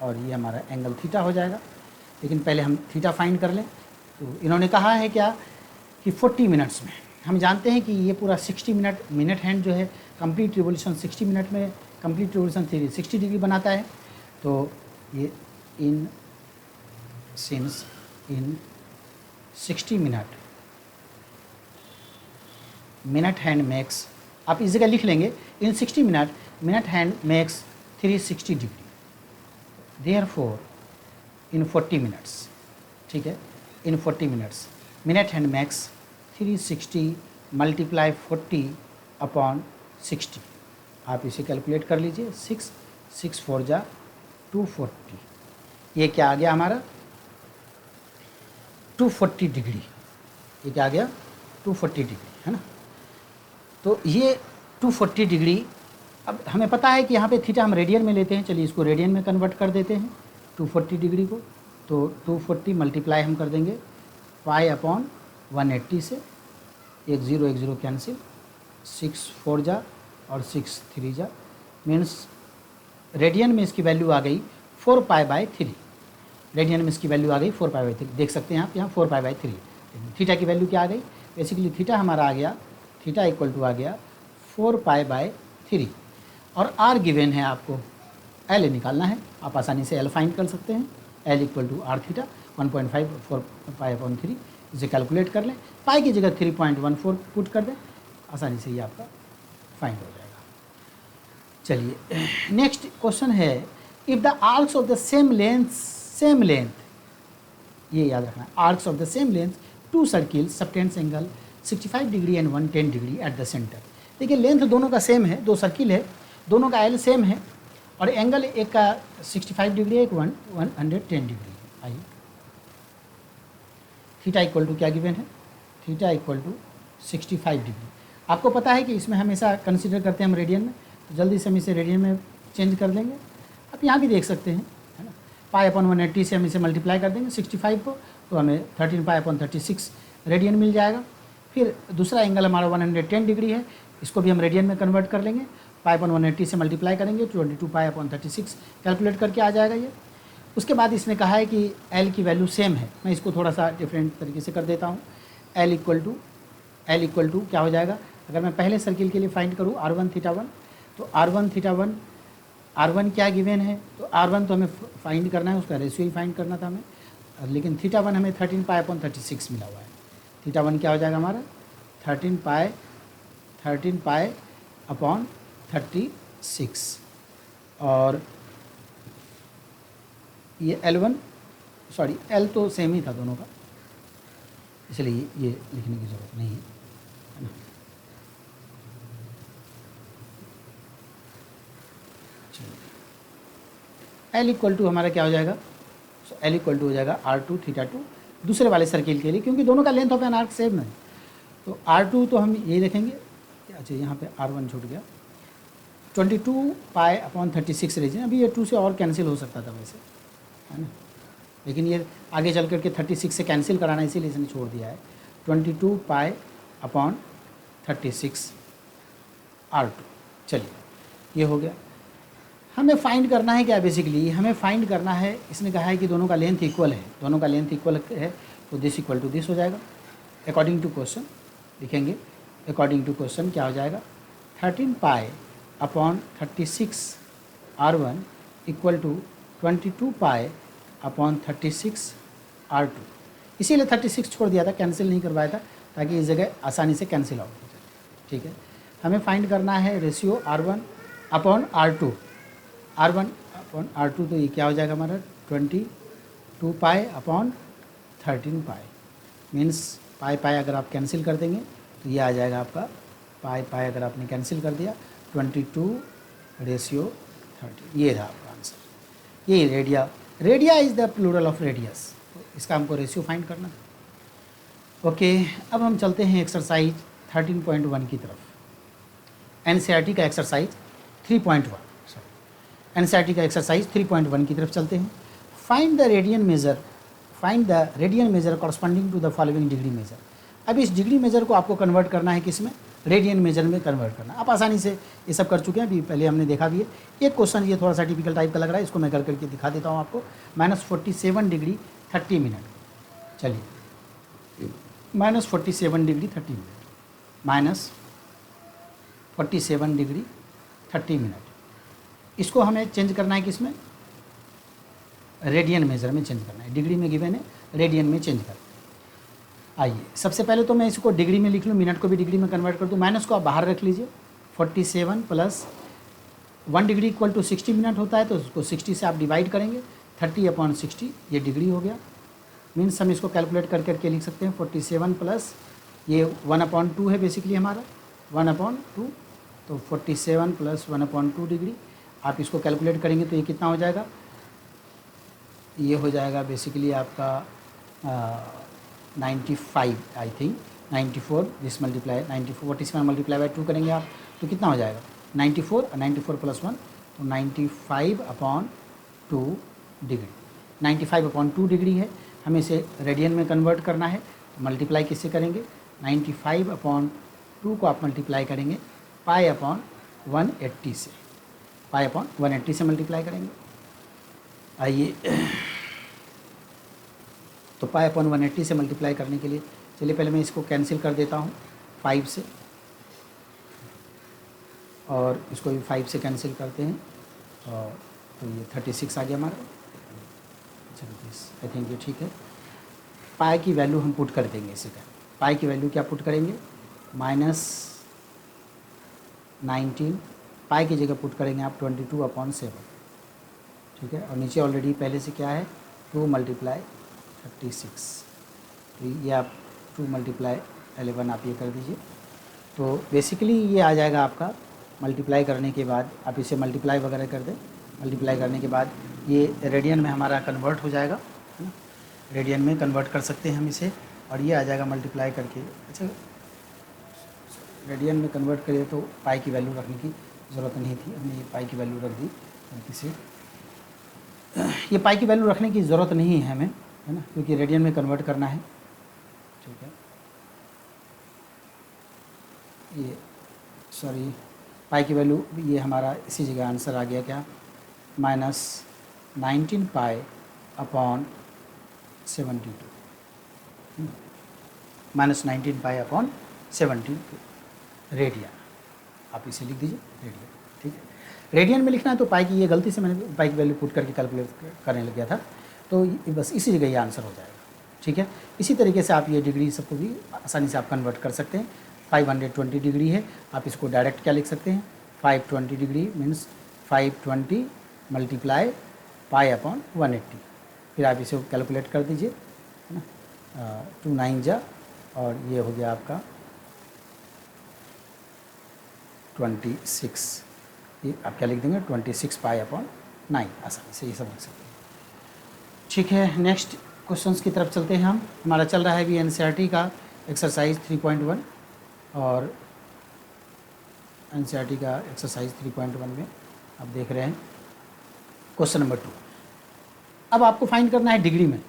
और ये हमारा एंगल थीटा हो जाएगा। लेकिन पहले हम थीटा फाइंड कर लें। तो इन्होंने कहा है क्या कि 40 मिनट्स में, हम जानते हैं कि ये पूरा 60 मिनट हैंड जो है कंप्लीट रिवोल्यूशन 60 मिनट में, कंप्लीट रिवोल्यूशन 360 डिग्री बनाता है। तो ये इन 60 मिनट मिनट हैंड मेक्स, आप इस जगह लिख लेंगे इन 60 minute minute hand makes 360 degree, therefore in 40 minutes, ठीक है, इन 40 minutes minute hand makes 360 multiply 40 upon 60, आप इसे कैलकुलेट कर लीजिए, 6 4 जा 240, ये क्या आ गया हमारा 240 डिग्री, ये क्या आ गया 240 डिग्री, है ना। तो ये 240 डिग्री, अब हमें पता है कि यहाँ पे थीटा हम रेडियन में लेते हैं, चलिए इसको रेडियन में कन्वर्ट कर देते हैं 240 डिग्री को, तो 240 मल्टीप्लाई हम कर देंगे पाई अपॉन 180 से, एक ज़ीरो कैंसिल, 6 4 जा और 6 3 जा, मीन्स रेडियन में इसकी वैल्यू आ गई 4 पाई/3, रेडियन में इसकी वैल्यू आ गई 4 पाई/3, देख सकते हैं आप यहाँ 4 पाई/3। थीटा की वैल्यू क्या आ गई, बेसिकली थीटा हमारा आ गया, थीटा इक्वल टू आ गया 4 पाई/3, और आर गिवन है, आपको एल निकालना है, आप आसानी से एल फाइंड कर सकते हैं, L equal to R theta 1.5 4 पाई/3, इसे कैलकुलेट कर लें, पाई की जगह 3.14 पुट कर दें, आसानी से ये आपका फाइंड हो जाएगा। चलिए नेक्स्ट क्वेश्चन है, if the arcs of the same length, ये याद रखना, arcs of the same length two circle subtends angle 65 degree and 110 degree at the centre. देखिए लेंथ दोनों का सेम है, दो सर्किल है, दोनों का एल सेम है, और एंगल एक का 65 डिग्री, एक 110 डिग्री। आइए थीटा इक्वल टू क्या गिवन है, थीटा इक्वल टू 65 डिग्री। आपको पता है कि इसमें हमेशा कंसीडर करते हैं हम रेडियन में, तो जल्दी से हम इसे रेडियन में चेंज कर देंगे। आप यहाँ भी देख सकते हैं, है ना, पाई अपॉन 180 से हम इसे मल्टीप्लाई कर देंगे 65 को, तो हमें 13 पाई अपॉन 36 रेडियन मिल जाएगा। फिर दूसरा एंगल हमारा 110 डिग्री है, इसको भी हम रेडियन में कन्वर्ट कर लेंगे, पाई अपॉन 180 से मल्टीप्लाई करेंगे 22 पाई अपॉन 36 कैलकुलेट करके आ जाएगा ये। उसके बाद इसने कहा है कि एल की वैल्यू सेम है, मैं इसको थोड़ा सा डिफरेंट तरीके से कर देता हूँ। एल इक्वल टू क्या हो जाएगा, अगर मैं पहले सर्किल के लिए फाइंड करूँ R1 थीटा 1, तो R1 थीटा 1, R1 क्या गिवन है, तो R1 तो हमें फाइंड करना है, उसका रेशियो ही फाइंड करना था हमें, लेकिन थीटा 1 हमें 13 पाई अपॉन 36 मिला हुआ है। थीटा 1 क्या हो जाएगा हमारा 13 पाई अपॉन 36, और ये L1, सॉरी L तो सेम ही था दोनों का, इसलिए ये लिखने की ज़रूरत नहीं है ना। L इक्वल टू हमारा क्या हो जाएगा, L इक्वल टू हो जाएगा R2 थीटा 2 दूसरे वाले सर्किल के लिए, क्योंकि दोनों का length of an arc same है, तो R2 तो हम यही देखेंगे। अच्छा यहाँ पे R1 छूट गया, 22 पाई अपॉन 36 रीजन, अभी ये 2 से और कैंसिल हो सकता था वैसे, है ना, लेकिन ये आगे चल करके 36 से कैंसिल कराना, इसीलिए इसने छोड़ दिया है। 22 पाई अपॉन 36 R2, चलिए ये हो गया। हमें फाइंड करना है क्या, बेसिकली हमें फाइंड करना है, इसने कहा है कि दोनों का लेंथ इक्वल है, दोनों का लेंथ इक्वल है, तो दिस इक्वल टू दिस हो जाएगा। अकॉर्डिंग टू क्वेश्चन लिखेंगे, अकॉर्डिंग टू क्वेश्चन क्या हो जाएगा 13 pi upon 36 R1 equal to 22 pi upon 36 R2, इसीलिए 36 छोड़ दिया था, कैंसिल नहीं करवाया था, ताकि इस जगह आसानी से कैंसिल आउट हो जाए। ठीक है, हमें फाइंड करना है ratio R1 upon R2, R1 upon R2, तो ये क्या हो जाएगा हमारा 22 पाई अपॉन 13 पाई, मीन्स पाई अगर आप कैंसिल कर देंगे तो ये आ जाएगा आपका पाई अगर आपने कैंसिल कर दिया 22 रेशियो 13, ये था आपका आंसर। ये radii is the plural of radius, इसका हमको रेशियो फाइंड करना है। ओके, अब हम चलते हैं एक्सरसाइज 13.1 की तरफ, एनसीईआरटी का एक्सरसाइज 3.1, एनसीईआरटी का एक्सरसाइज 3.1 की तरफ चलते हैं। Find the radian measure corresponding to the following degree measure. अब इस डिग्री मेजर को आपको कन्वर्ट करना है किस में, रेडियन मेजर में कन्वर्ट करना। आप आसानी से ये सब कर चुके हैं, अभी पहले हमने देखा भी है। एक क्वेश्चन ये थोड़ा सा टिपिकल टाइप का लग रहा है, इसको मैं कर करके दिखा देता हूँ आपको। -47 डिग्री 30 मिनट, चलिए -47 डिग्री 30 मिनट, -47 डिग्री 30 मिनट, इसको हमें चेंज करना है किस में, रेडियन मेजर में चेंज करना है। डिग्री में गिवन है, रेडियन में चेंज करना है। आइए सबसे पहले तो मैं इसको डिग्री में लिख लूँ, मिनट को भी डिग्री में कन्वर्ट कर दूँ। माइनस को आप बाहर रख लीजिए। 47 plus 1 degree equal to 60 minute होता है, तो उसको 60 से आप डिवाइड करेंगे, 30/60 ये डिग्री हो गया। मीन्स हम इसको कैलकुलेट करके लिख सकते हैं 47 प्लस ये 1/2 है बेसिकली हमारा 1/2, तो 47 प्लस 1/2 डिग्री। आप इसको कैलकुलेट करेंगे तो ये कितना हो जाएगा, ये हो जाएगा बेसिकली आपका 95 I think 94, this multiply 94 47 multiply by 2 करेंगे आप तो कितना हो जाएगा 94 और 94 प्लस 1 तो 95/2 डिग्री। 95/2 डिग्री है, हमें इसे रेडियन में कन्वर्ट करना है। मल्टीप्लाई किससे करेंगे, 95/2 को आप मल्टीप्लाई करेंगे पाई/180 से, पाई/180 से मल्टीप्लाई करेंगे। आइए तो पाई/180 से मल्टीप्लाई करने के लिए चलिए पहले मैं इसको कैंसिल कर देता हूँ 5 से, और इसको भी 5 से कैंसिल करते हैं, और तो ये 36 आ गया हमारा। 36 आई थिंक ये ठीक है। पाई की वैल्यू हम पुट कर देंगे इसी का। पाई की वैल्यू क्या पुट करेंगे, -19, पाई की जगह पुट करेंगे आप 22/7, ठीक है। और नीचे ऑलरेडी पहले से क्या है 2 × 36, तो ये आप 2 × 11 आप ये कर दीजिए। तो बेसिकली ये आ जाएगा आपका, मल्टीप्लाई करने के बाद आप इसे मल्टीप्लाई वगैरह कर दें, मल्टीप्लाई करने के बाद ये रेडियन में हमारा कन्वर्ट हो जाएगा, है ना। रेडियन में कन्वर्ट कर सकते हैं हम इसे, और ये आ जाएगा मल्टीप्लाई करके। अच्छा, रेडियन में कन्वर्ट करिए तो पाई की वैल्यू रखने की ज़रूरत नहीं थी, हमने ये पाई की वैल्यू रख दी गलती से। ये पाई की वैल्यू रखने की ज़रूरत नहीं है हमें, है ना, क्योंकि रेडियन में कन्वर्ट करना है, ठीक है। ये सॉरी पाई की वैल्यू ये हमारा इसी जगह आंसर आ गया क्या, -19 पाई/72, -19 पाई/72 रेडियन, आप इसे लिख दीजिए रेडियन, ठीक है। रेडियन में लिखना है तो पाई की ये गलती से मैंने पाई की वैल्यू पुट करके कैलकुलेट करने लग गया था, तो बस इसी जगह ये आंसर हो जाएगा, ठीक है। इसी तरीके से आप ये डिग्री सबको भी आसानी से आप कन्वर्ट कर सकते हैं। 520 डिग्री है, आप इसको डायरेक्ट क्या लिख सकते हैं, 520 डिग्री मीन्स 520 मल्टीप्लाई पाई/180, फिर आप इसे कैलकुलेट कर दीजिए, है ना। 2 9 जा, और ये हो गया आपका 26, ये आप क्या लिख देंगे 26 पाई/9, आसानी से ये सब लिख सकते हैं, ठीक है। नेक्स्ट क्वेश्चंस की तरफ चलते हैं हम। हमारा चल रहा है अभी एनसीईआरटी का एक्सरसाइज 3.1, और एनसीईआरटी का एक्सरसाइज 3.1 में आप देख रहे हैं क्वेश्चन नंबर 2। अब आपको फाइंड करना है डिग्री में,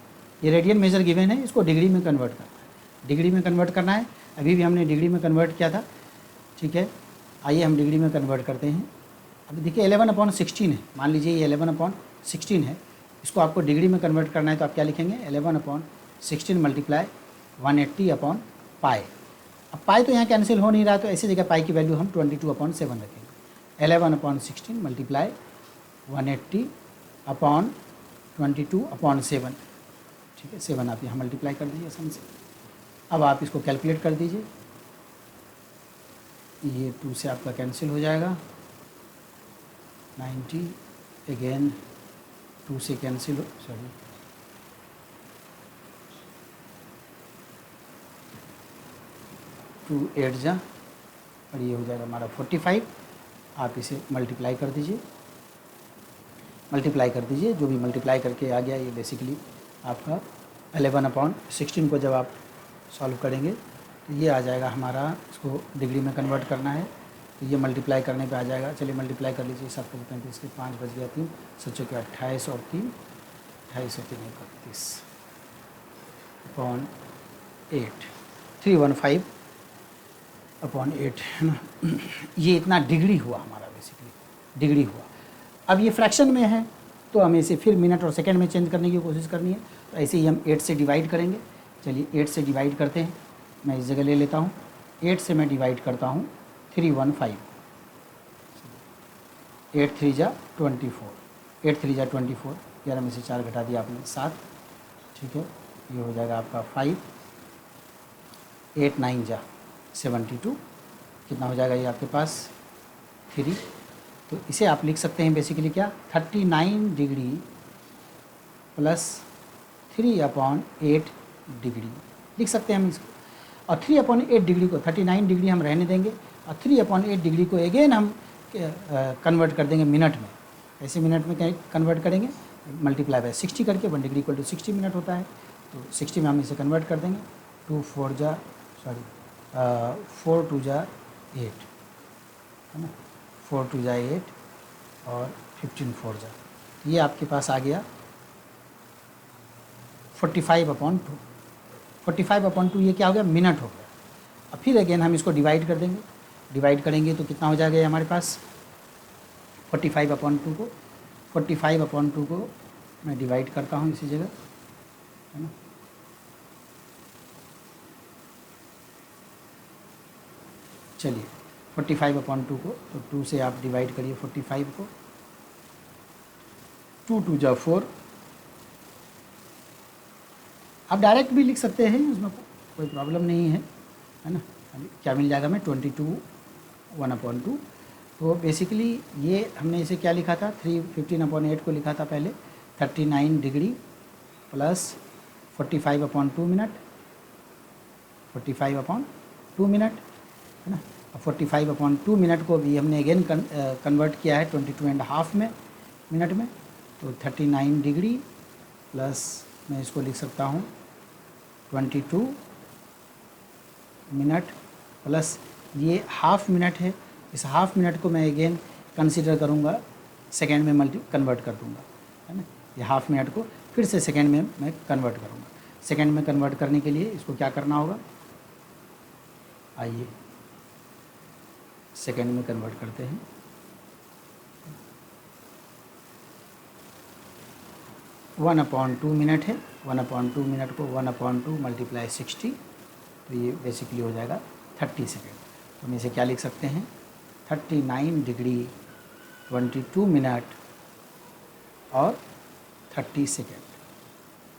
ये रेडियन मेजर गिवन है, इसको डिग्री में कन्वर्ट करना है, डिग्री में कन्वर्ट करना है। अभी भी हमने डिग्री में कन्वर्ट किया था, ठीक है। आइए हम डिग्री में कन्वर्ट करते हैं। अभी देखिए 11/16 है, मान लीजिए ये 11/16 है, इसको आपको डिग्री में कन्वर्ट करना है तो आप क्या लिखेंगे 11/16 मल्टीप्लाई 180 पाई। अब पाई तो यहाँ कैंसिल हो नहीं रहा, तो ऐसी जगह पाई की वैल्यू हम 22/7 रखेंगे। 11/16 मल्टीप्लाई 180/22/7, ठीक है। 7 आप यहाँ मल्टीप्लाई कर दीजिए आसानी से। अब आप इसको कैलकुलेट कर दीजिए, ये 2 से आपका कैंसिल हो जाएगा, 90 अगेन 2 से कैंसिल हो, सॉरी 2 8 जा, और ये हो जाएगा हमारा 45। आप इसे मल्टीप्लाई कर दीजिए, मल्टीप्लाई कर दीजिए, जो भी मल्टीप्लाई करके आ गया ये बेसिकली आपका 11/16 को जब आप सॉल्व करेंगे तो ये आ जाएगा हमारा, इसको डिग्री में कन्वर्ट करना है तो ये मल्टीप्लाई करने पे आ जाएगा। चलिए मल्टीप्लाई कर लीजिए, 7 × 35 के 5 बज गया, 3 7 के 28 और 3 28 और 3 31/8 315/8 है ना। ये इतना डिग्री हुआ हमारा, बेसिकली डिग्री हुआ। अब ये फ्रैक्शन में है तो हमें इसे फिर मिनट और सेकंड में चेंज करने की कोशिश करनी है, तो ऐसे ही हम 8 से डिवाइड करेंगे। चलिए 8 से डिवाइड करते हैं, मैं इस जगह ले लेता हूँ, 8 से मैं डिवाइड करता हूँ 315, 8 3 जा 24, 8 3 जा 24, 11 में से 4 घटा दिया आपने 7, ठीक है। ये हो जाएगा आपका 5 8 9 जा 72, कितना हो जाएगा ये आपके पास 3। तो इसे आप लिख सकते हैं बेसिकली क्या, 39 डिग्री प्लस 3/8 डिग्री लिख सकते हैं हम इसको। और 3/8 डिग्री को 39 डिग्री हम रहने देंगे और 3/8 डिग्री को अगेन हम कन्वर्ट कर देंगे मिनट में। ऐसे मिनट में क्या कन्वर्ट करेंगे, मल्टीप्लाई बाय 60 करके 1 डिग्री इक्वल टू 60 मिनट होता है। तो 60 में हम इसे कन्वर्ट कर देंगे, 4 2 जा 8 है ना, 4 2 जा 8 और 15 4 जा, तो ये आपके पास आ गया 45/2। 45/2 ये क्या हो गया, मिनट हो गया। अब फिर अगेन हम इसको डिवाइड कर देंगे, डिवाइड करेंगे तो कितना हो जाएगा हमारे पास 45/2 को मैं डिवाइड करता हूँ इसी जगह, है ना। चलिए 45/2 को, तो 2 से आप डिवाइड करिए 45 को, 2 2 जा 4। आप डायरेक्ट भी लिख सकते हैं, उसमें कोई प्रॉब्लम नहीं है ना। क्या मिल जाएगा हमें 22 1/2। तो बेसिकली ये हमने इसे क्या लिखा था, 15/8 को लिखा था पहले, 39 डिग्री प्लस 45/2 मिनट, 45/2 मिनट है ना। 45/2 मिनट को भी हमने अगेन कन्वर्ट किया है 22.5 में मिनट में। तो 39 डिग्री प्लस मैं इसको लिख सकता हूँ 22 मिनट प्लस ये हाफ मिनट है, इस हाफ मिनट को मैं अगेन कंसीडर करूँगा, सेकेंड में कन्वर्ट कर दूँगा, है ना। ये हाफ मिनट को फिर से सेकेंड में मैं कन्वर्ट करूँगा। सेकेंड में कन्वर्ट करने के लिए इसको क्या करना होगा, आइए सेकेंड में कन्वर्ट करते हैं। वन अपॉन टू मिनट है, 1/2 मिनट को 1/2 मल्टीप्लाई 60, तो ये बेसिकली हो जाएगा 30 सेकेंड। तो हम इसे क्या लिख सकते हैं, 39 डिग्री 22 मिनट और 30 सेकेंड,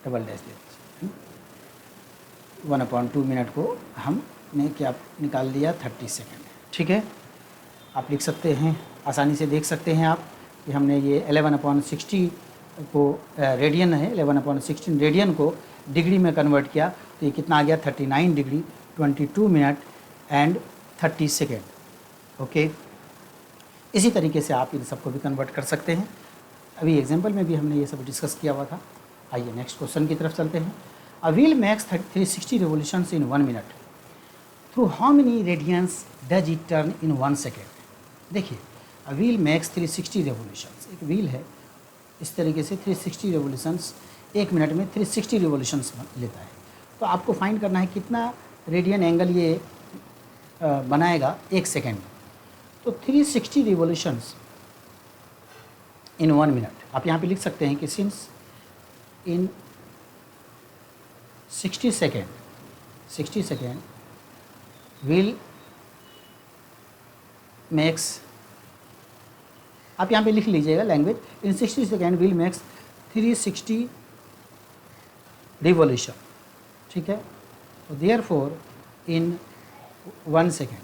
डबल डैश दे दीजिए। 1/2 मिनट को हमने क्या निकाल लिया 30 सेकेंड, ठीक है। आप लिख सकते हैं, आसानी से देख सकते हैं आप कि हमने ये 11/60 को रेडियन है, 11/16 रेडियन को डिग्री में कन्वर्ट किया, तो ये कितना आ गया 39 degree 22 minute and 30 second. Okay, इसी तरीके से आप इन सबको भी कन्वर्ट कर सकते हैं। अभी एग्जांपल में भी हमने ये सब डिस्कस किया हुआ था। आइए नेक्स्ट क्वेश्चन की तरफ चलते हैं। A wheel makes 360 revolutions in 1 minute, through how many radians does it turn in 1 second. देखिए, अ व्हील मेक्स 360 रिवोल्यूशंस, एक व्हील है इस तरीके से 360 रिवोल्यूशंस, 1 मिनट में 360 रिवोल्यूशंस लेता है। तो आपको फाइंड करना है कितना रेडियन एंगल ये बनाएगा 1 सेकेंड में। तो 360 रिवोल्यूशंस इन 1 मिनट, आप यहाँ पे लिख सकते हैं कि since in 60 second wheel makes, आप यहाँ पे लिख लीजिएगा लैंग्वेज, इन 60 सेकेंड व्हील मेक्स 360 रिवोल्यूशन, ठीक है। तो देयरफॉर इन 1 सेकेंड,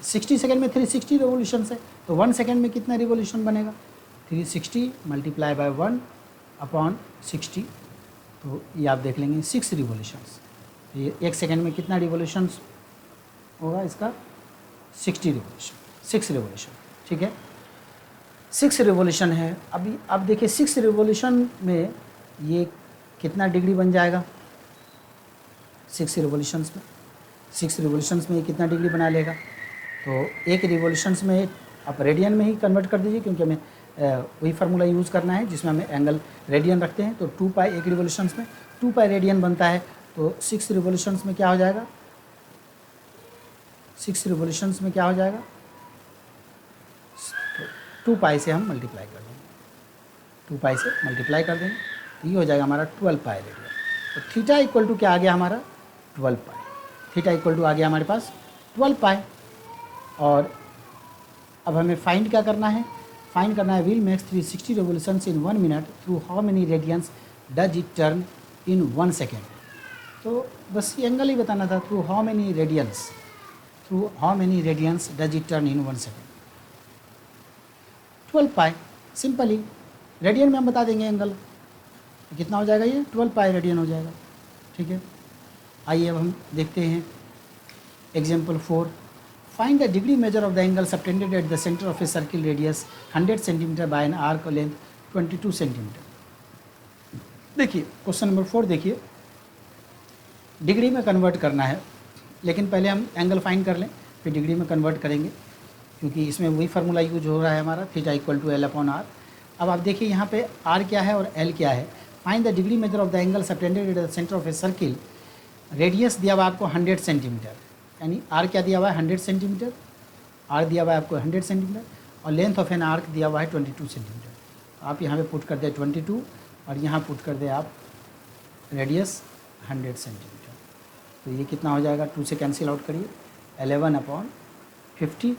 60 सेकेंड में 360 रिवोल्यूशन है, तो 1 सेकेंड में कितना रिवोल्यूशन बनेगा, 360 मल्टीप्लाई बाय 1/60, तो ये आप देख लेंगे 6 रिवोल्यूशंस। तो ये 1 सेकेंड में कितना रिवोल्यूशंस होगा इसका, 6 रिवोल्यूशन, ठीक है। 6 रिवोल्यूशन है। अभी अब देखिए 6 रिवोल्यूशन में ये कितना डिग्री बन जाएगा, 6 रिवोल्यूशंस में ये कितना डिग्री बना लेगा। तो एक रिवोल्यूशंस में आप रेडियन में ही कन्वर्ट कर दीजिए, क्योंकि हमें वही फार्मूला यूज़ करना है जिसमें हमें एंगल रेडियन रखते हैं। तो 2 पाई एक रिवोल्यूशंस में 2 पाई रेडियन बनता है, तो 6 रिवोल्यूशंस में क्या हो जाएगा, 6 रिवोल्यूशंस में क्या हो जाएगा, 2 पाई से हम मल्टीप्लाई कर देंगे, 2 पाई से मल्टीप्लाई कर देंगे, तो ये हो जाएगा हमारा 12 पाई रेडियन। तो थीटा इक्वल टू क्या आ गया हमारा, 12 पाई। थीटा इक्वल टू आ गया हमारे पास 12 पाई। और अब हमें फाइंड क्या करना है, फाइंड करना है wheel makes 360 revolutions in 1 minute, through how many radians does it turn in 1 second. तो बस ये एंगल ही बताना था, through how many radians does it turn in 1 second. 12 pi, simple ही, रेडियन में हम बता देंगे एंगल कितना हो जाएगा, ये 12 पाई रेडियन हो जाएगा। ठीक है, आइए अब हम देखते हैं example 4। Find the degree measure of the angle subtended at the centre of a circle radius 100 centimetre bye an arc length 22 centimetre. देखिए क्वेश्चन नंबर 4, देखिए डिग्री में कन्वर्ट करना है, लेकिन पहले हम एंगल फाइंड कर लें फिर डिग्री में कन्वर्ट करेंगे, क्योंकि इसमें वही फार्मूला यूज हो रहा है हमारा, थीटा इक्वल टू L/R। अब आप देखिए यहाँ पे R क्या है और L क्या है। Find the degree measure of the angle subtended at the centre of a circle, radius दिया हुआ आपको 100 सेंटीमीटर, यानी R क्या दिया हुआ है 100 सेंटीमीटर, R दिया हुआ है आपको 100 सेंटीमीटर, और लेंथ ऑफ एन आर्क दिया हुआ है 22 सेंटीमीटर। आप यहाँ पे पुट कर दे 22 और यहाँ पुट कर दे आप रेडियस 100 सेंटीमीटर। तो ये कितना हो जाएगा, 2 से कैंसिल आउट करिए, 11/50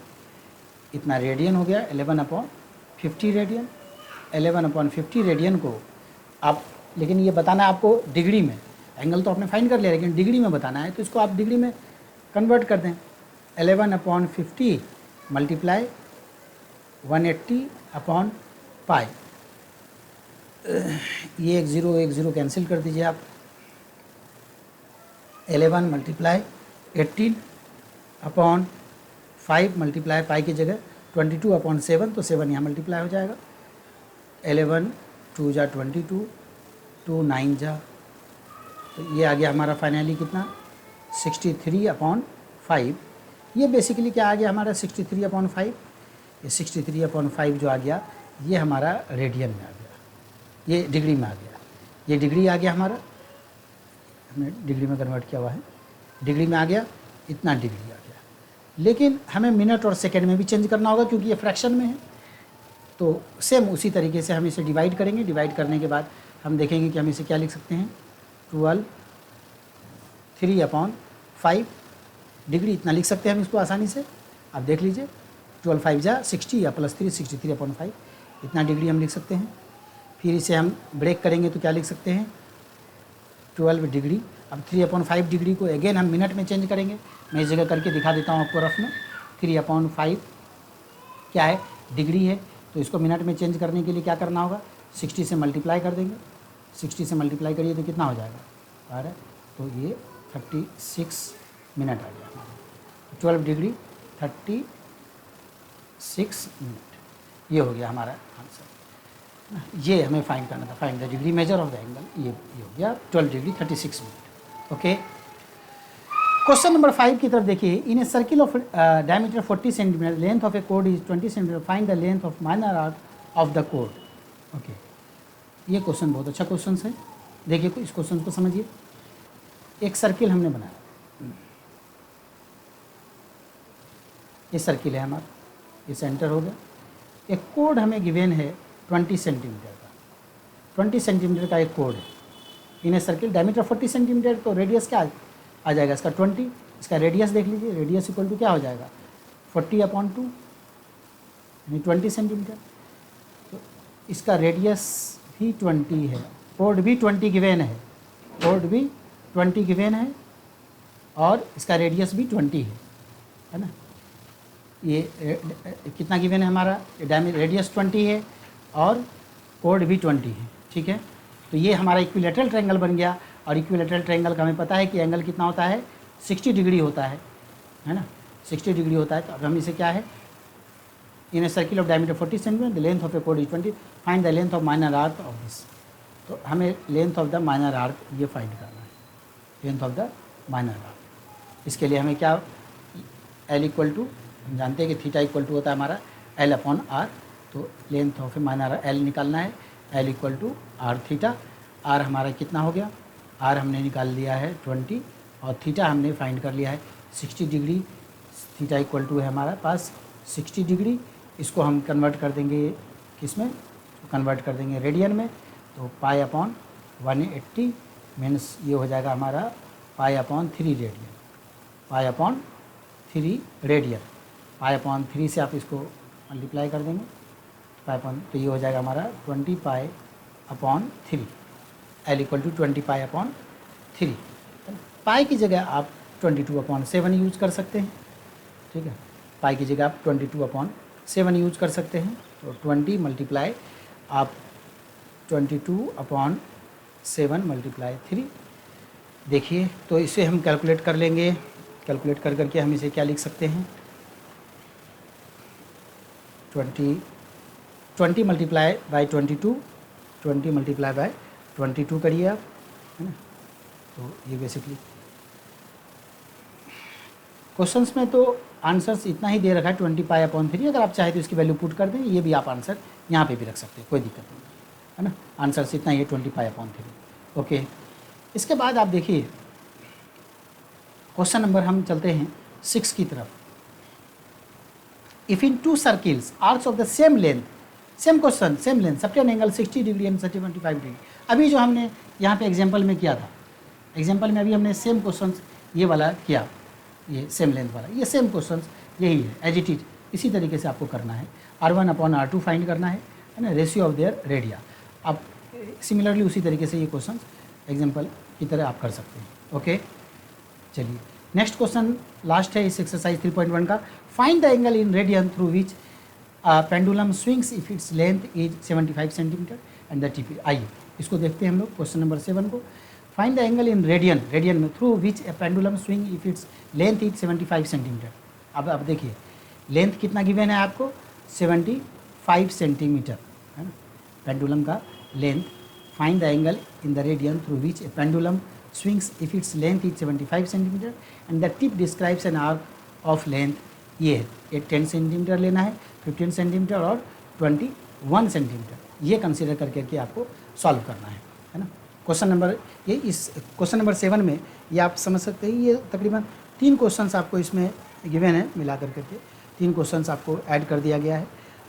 इतना रेडियन हो गया, 11/50 रेडियन। 11/50 रेडियन को आप, लेकिन ये बताना है आपको डिग्री में, एंगल तो आपने फाइंड कर लिया लेकिन डिग्री में बताना है, तो इसको आप डिग्री में कन्वर्ट कर दें। 11/50 मल्टीप्लाई 180/पाई, ये एक ज़ीरो कैंसिल कर दीजिए आप। 11 मल्टीप्लाई 18/5 मल्टीप्लाई पाई की जगह 22/7, तो 7 यहाँ मल्टीप्लाई हो जाएगा। 11 2 जा 22, 2 9 जा, तो ये आ गया हमारा फाइनली कितना 63/5। ये बेसिकली क्या आ गया हमारा 63/5, ये 63/5 जो आ गया ये हमारा रेडियन में आ गया, ये डिग्री में आ गया, ये डिग्री आ गया हमारा, हमने डिग्री में कन्वर्ट किया हुआ है, डिग्री में आ गया, इतना डिग्री आ गया। लेकिन हमें मिनट और सेकेंड में भी चेंज करना होगा क्योंकि ये फ्रैक्शन में है, तो सेम उसी तरीके से हम इसे डिवाइड करेंगे। डिवाइड करने के बाद हम देखेंगे कि हम इसे क्या लिख सकते हैं, 12 3/5 डिग्री, इतना लिख सकते हैं हम इसको आसानी से। आप देख लीजिए 12 5 जा 60 या +3 63/5, इतना डिग्री हम लिख सकते हैं। फिर इसे हम ब्रेक करेंगे तो क्या लिख सकते हैं 12 डिग्री। अब 3/5 डिग्री को अगेन हम मिनट में चेंज करेंगे, मैं इस जगह करके दिखा देता हूँ आपको रफ में। 3/5 क्या है, डिग्री है, तो इसको मिनट में चेंज करने के लिए क्या करना होगा, 60 से मल्टीप्लाई कर देंगे। 60 से मल्टीप्लाई करिए तो कितना हो जाएगा 12, तो ये 36 मिनट आ गया हमारा। 12 डिग्री 36 मिनट, ये हो गया हमारा आंसर। ये हमें फाइंड करना था, find the degree measure of the angle, ये हो गया 12 degree 36 minute. Okay, question number 5 की तरफ देखिए। In a circle of diameter 40 centimetre, length of a कोड is 20 centimetre, find the length of minor arc of the कोड। ओके, ये क्वेश्चन बहुत अच्छा क्वेश्चन है। देखिए इस क्वेश्चन को समझिए। एक सर्किल हमने बनाया, ये सर्किल है हमारा, ये सेंटर हो गया। एक कोड हमें गिवन है 20 सेंटीमीटर का, 20 सेंटीमीटर का एक कोड है। In a circle diameter 40 centimetre, तो रेडियस क्या आ जाएगा इसका 20, इसका रेडियस देख लीजिए, रेडियस इक्वल टू क्या हो जाएगा 40/2 यानी 20 सेंटीमीटर। तो इसका रेडियस भी 20 है, कोड भी 20 गिवन है, कोड भी 20 गिवन है, और इसका रेडियस भी 20 है ना। ये कितना गिवन है हमारा, रेडियस 20 है और कोड भी 20 है, ठीक है। तो ये हमारा इक्विलेटरल ट्रायंगल बन गया, और इक्विलेटरल ट्रायंगल का हमें पता है कि एंगल कितना होता है 60 डिग्री होता है ना, 60 डिग्री होता है। तो अब हम इसे क्या है, in a circle of diameter 40 centimetre, the length of a कोड is 20, find the length of minor arc of this. तो हमें length of the minor arc ये फाइंड करना है, length of the minor arc. इसके लिए हमें क्या, L इक्वल टू, हम जानते हैं कि थीटा इक्वल टू होता है हमारा L/R, तो length of a minor L निकालना है, L equal to R theta. R हमारा कितना हो गया, R हमने निकाल लिया है 20, और थीटा हमने फाइंड कर लिया है 60 डिग्री। थीटा इक्वल टू है हमारा पास 60 डिग्री। इसको हम कन्वर्ट कर देंगे किस में, कन्वर्ट कर देंगे रेडियन में, तो π/180 मीन्स ये हो जाएगा हमारा π/3 रेडियन, π/3 रेडियन। π/3 से आप इसको मल्टीप्लाई कर देंगे, तो ये हो जाएगा हमारा 20π/3, L इक्वल टू 20π/3। पाई की जगह आप 22/7 यूज कर सकते हैं, ठीक है। पाई की जगह आप 22/7 यूज कर सकते हैं। तो 20 मल्टीप्लाई आप 22/7 मल्टीप्लाई 3। देखिए, तो इसे हम कैलकुलेट कर लेंगे। कैलकुलेट कर करके हम इसे क्या लिख सकते हैं, 20 मल्टीप्लाई बाई 22, 20 मल्टीप्लाई बाई 22 करिए आप, है ना। तो ये बेसिकली क्वेश्चंस में तो आंसर्स इतना ही दे रखा है 20π/3। अगर आप चाहे तो इसकी वैल्यू पुट कर दें, ये भी आप आंसर यहाँ पे भी रख सकते हैं, कोई दिक्कत नहीं है ना। आंसर्स इतना ही है 20π/3। ओके, इसके बाद आप देखिए क्वेश्चन नंबर हम चलते हैं 6 की तरफ। If in 2 circles arcs of the same length, same question same length, subtend angle 60 degree and 75 degree. अभी जो हमने यहाँ पे एग्जाम्पल में किया था, एग्जाम्पल में अभी हमने सेम क्वेश्चन ये वाला किया, ये सेम लेंथ वाला, ये सेम क्वेश्चन यही है, एज इट इज इसी तरीके से आपको करना है। R1/R2 फाइंड करना है ना, रेशियो ऑफ देयर रेडिया। आप सिमिलरली उसी तरीके से ये क्वेश्चन एग्जाम्पल की तरह आप कर सकते हैं। ओके, चलिए नेक्स्ट क्वेश्चन लास्ट है इस एक्सरसाइज 3.1 का। Find the angle in radian through which pendulum swings if its length is 75 centimetre and the TP. आइए इसको देखते हैं हम लोग क्वेश्चन नंबर 7 को। Find the angle in radian, radian में through which a pendulum swing if its length is 75 centimetre. अब देखिए लेंथ कितना गिवन है आपको, 75 सेंटीमीटर, है ना। पेंडुलम का length, find the angle in the radian through which a pendulum swings if its length is 75 centimetre and the tip describes an arc of length। ये है, ये 10 सेंटीमीटर लेना है, 15 सेंटीमीटर और 21 सेंटीमीटर, ये कंसीडर करके आपको सॉल्व करना है ना। क्वेश्चन नंबर ये इस क्वेश्चन नंबर 7 में ये आप समझ सकते हैं, ये तकरीबन 3 क्वेश्चंस आपको इसमें गिवन है, मिला करके 3 क्वेश्चंस आपको ऐड कर दिया गया है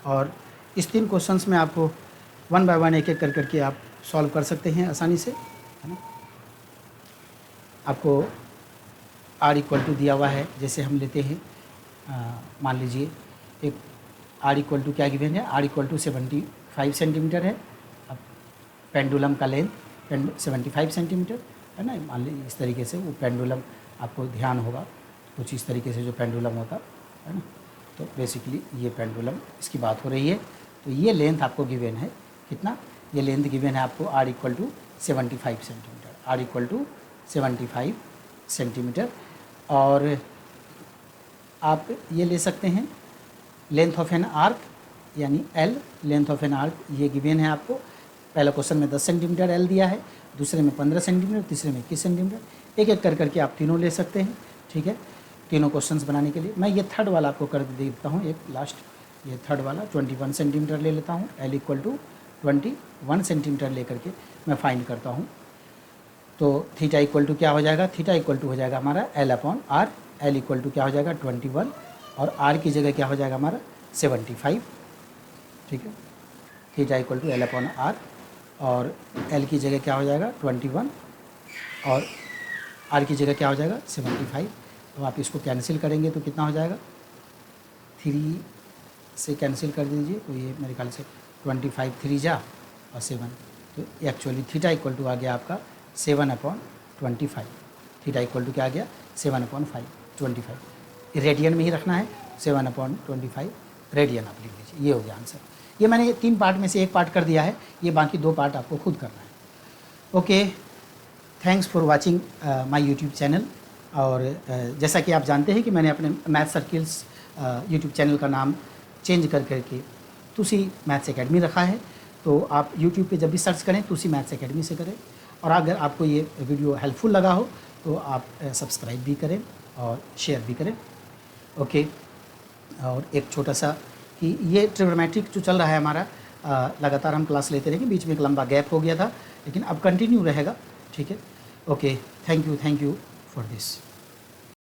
और इस 3 क्वेश्चंस में आपको 1 बाय 1 एक एक करके आप सॉल्व कर सकते हैं आसानी से, है ना। आपको R= दिया हुआ है, जैसे हम लेते हैं मान लीजिए एक R= क्या गिवन है, R= 75 सेंटीमीटर है। अब पेंडुलम का लेंथ 75 सेंटीमीटर है ना। मान लीजिए इस तरीके से वो पेंडुलम आपको ध्यान होगा कुछ इस तरीके से जो पेंडुलम होता है ना। तो बेसिकली ये पेंडुलम इसकी बात हो रही है। तो ये लेंथ आपको गिवन है कितना, ये लेंथ गिवन है आपको R= 75 सेंटीमीटर, R= 75 सेंटीमीटर। और आप ये ले सकते हैं लेंथ ऑफ एन आर्क यानी L, length of an arc ये गिवन है आपको। पहला क्वेश्चन में 10 सेंटीमीटर L दिया है, दूसरे में 15 सेंटीमीटर, तीसरे में 21 सेंटीमीटर। एक एक करके आप तीनों ले सकते हैं, ठीक है, तीनों क्वेश्चंस बनाने के लिए। मैं ये थर्ड वाला आपको कर देता हूँ, एक लास्ट ये थर्ड वाला 21 सेंटीमीटर ले लेता हूँ। L = 21 सेंटीमीटर ले करके मैं फाइंड करता हूँ। तो थीटा = क्या हो जाएगा, थीटा = हो जाएगा हमारा L/R। L = क्या हो जाएगा 21 और R की जगह क्या हो जाएगा हमारा 75, ठीक है। थीटा = L/R और L की जगह क्या हो जाएगा 21 और R की जगह क्या हो जाएगा 75। तो आप इसको कैंसिल करेंगे तो कितना हो जाएगा, 3 से कैंसिल कर दीजिए तो ये मेरे ख्याल से 25 3 जा और 7। तो एक्चुअली थीटा = आ गया आपका 7/25। थीटा = क्या आ गया 7/25। रेडियन में ही रखना है, 7/25 रेडियन आप लिख लीजिए, ये हो गया आंसर। ये मैंने 3 पार्ट में से एक पार्ट कर दिया है, ये बाकी 2 पार्ट आपको खुद करना है। Okay, thanks for watching my YouTube channel. और जैसा कि आप जानते हैं कि मैंने अपने मैथ सर्किल्स यूट्यूब चैनल का नाम चेंज करके तुसी मैथ्स एकेडमी रखा है। तो आप यूट्यूब पे जब भी सर्च करें तुसी मैथ्स एकेडमी से करें। और अगर आपको ये वीडियो हेल्पफुल लगा हो तो आप सब्सक्राइब भी करें और शेयर भी करें। ओके, और एक छोटा सा कि ये ट्रिग्नोमेट्रिक जो चल रहा है हमारा, लगातार हम क्लास लेते रहेंगे, बीच में एक लंबा गैप हो गया था लेकिन अब कंटिन्यू रहेगा, ठीक है। Okay, thank you for this.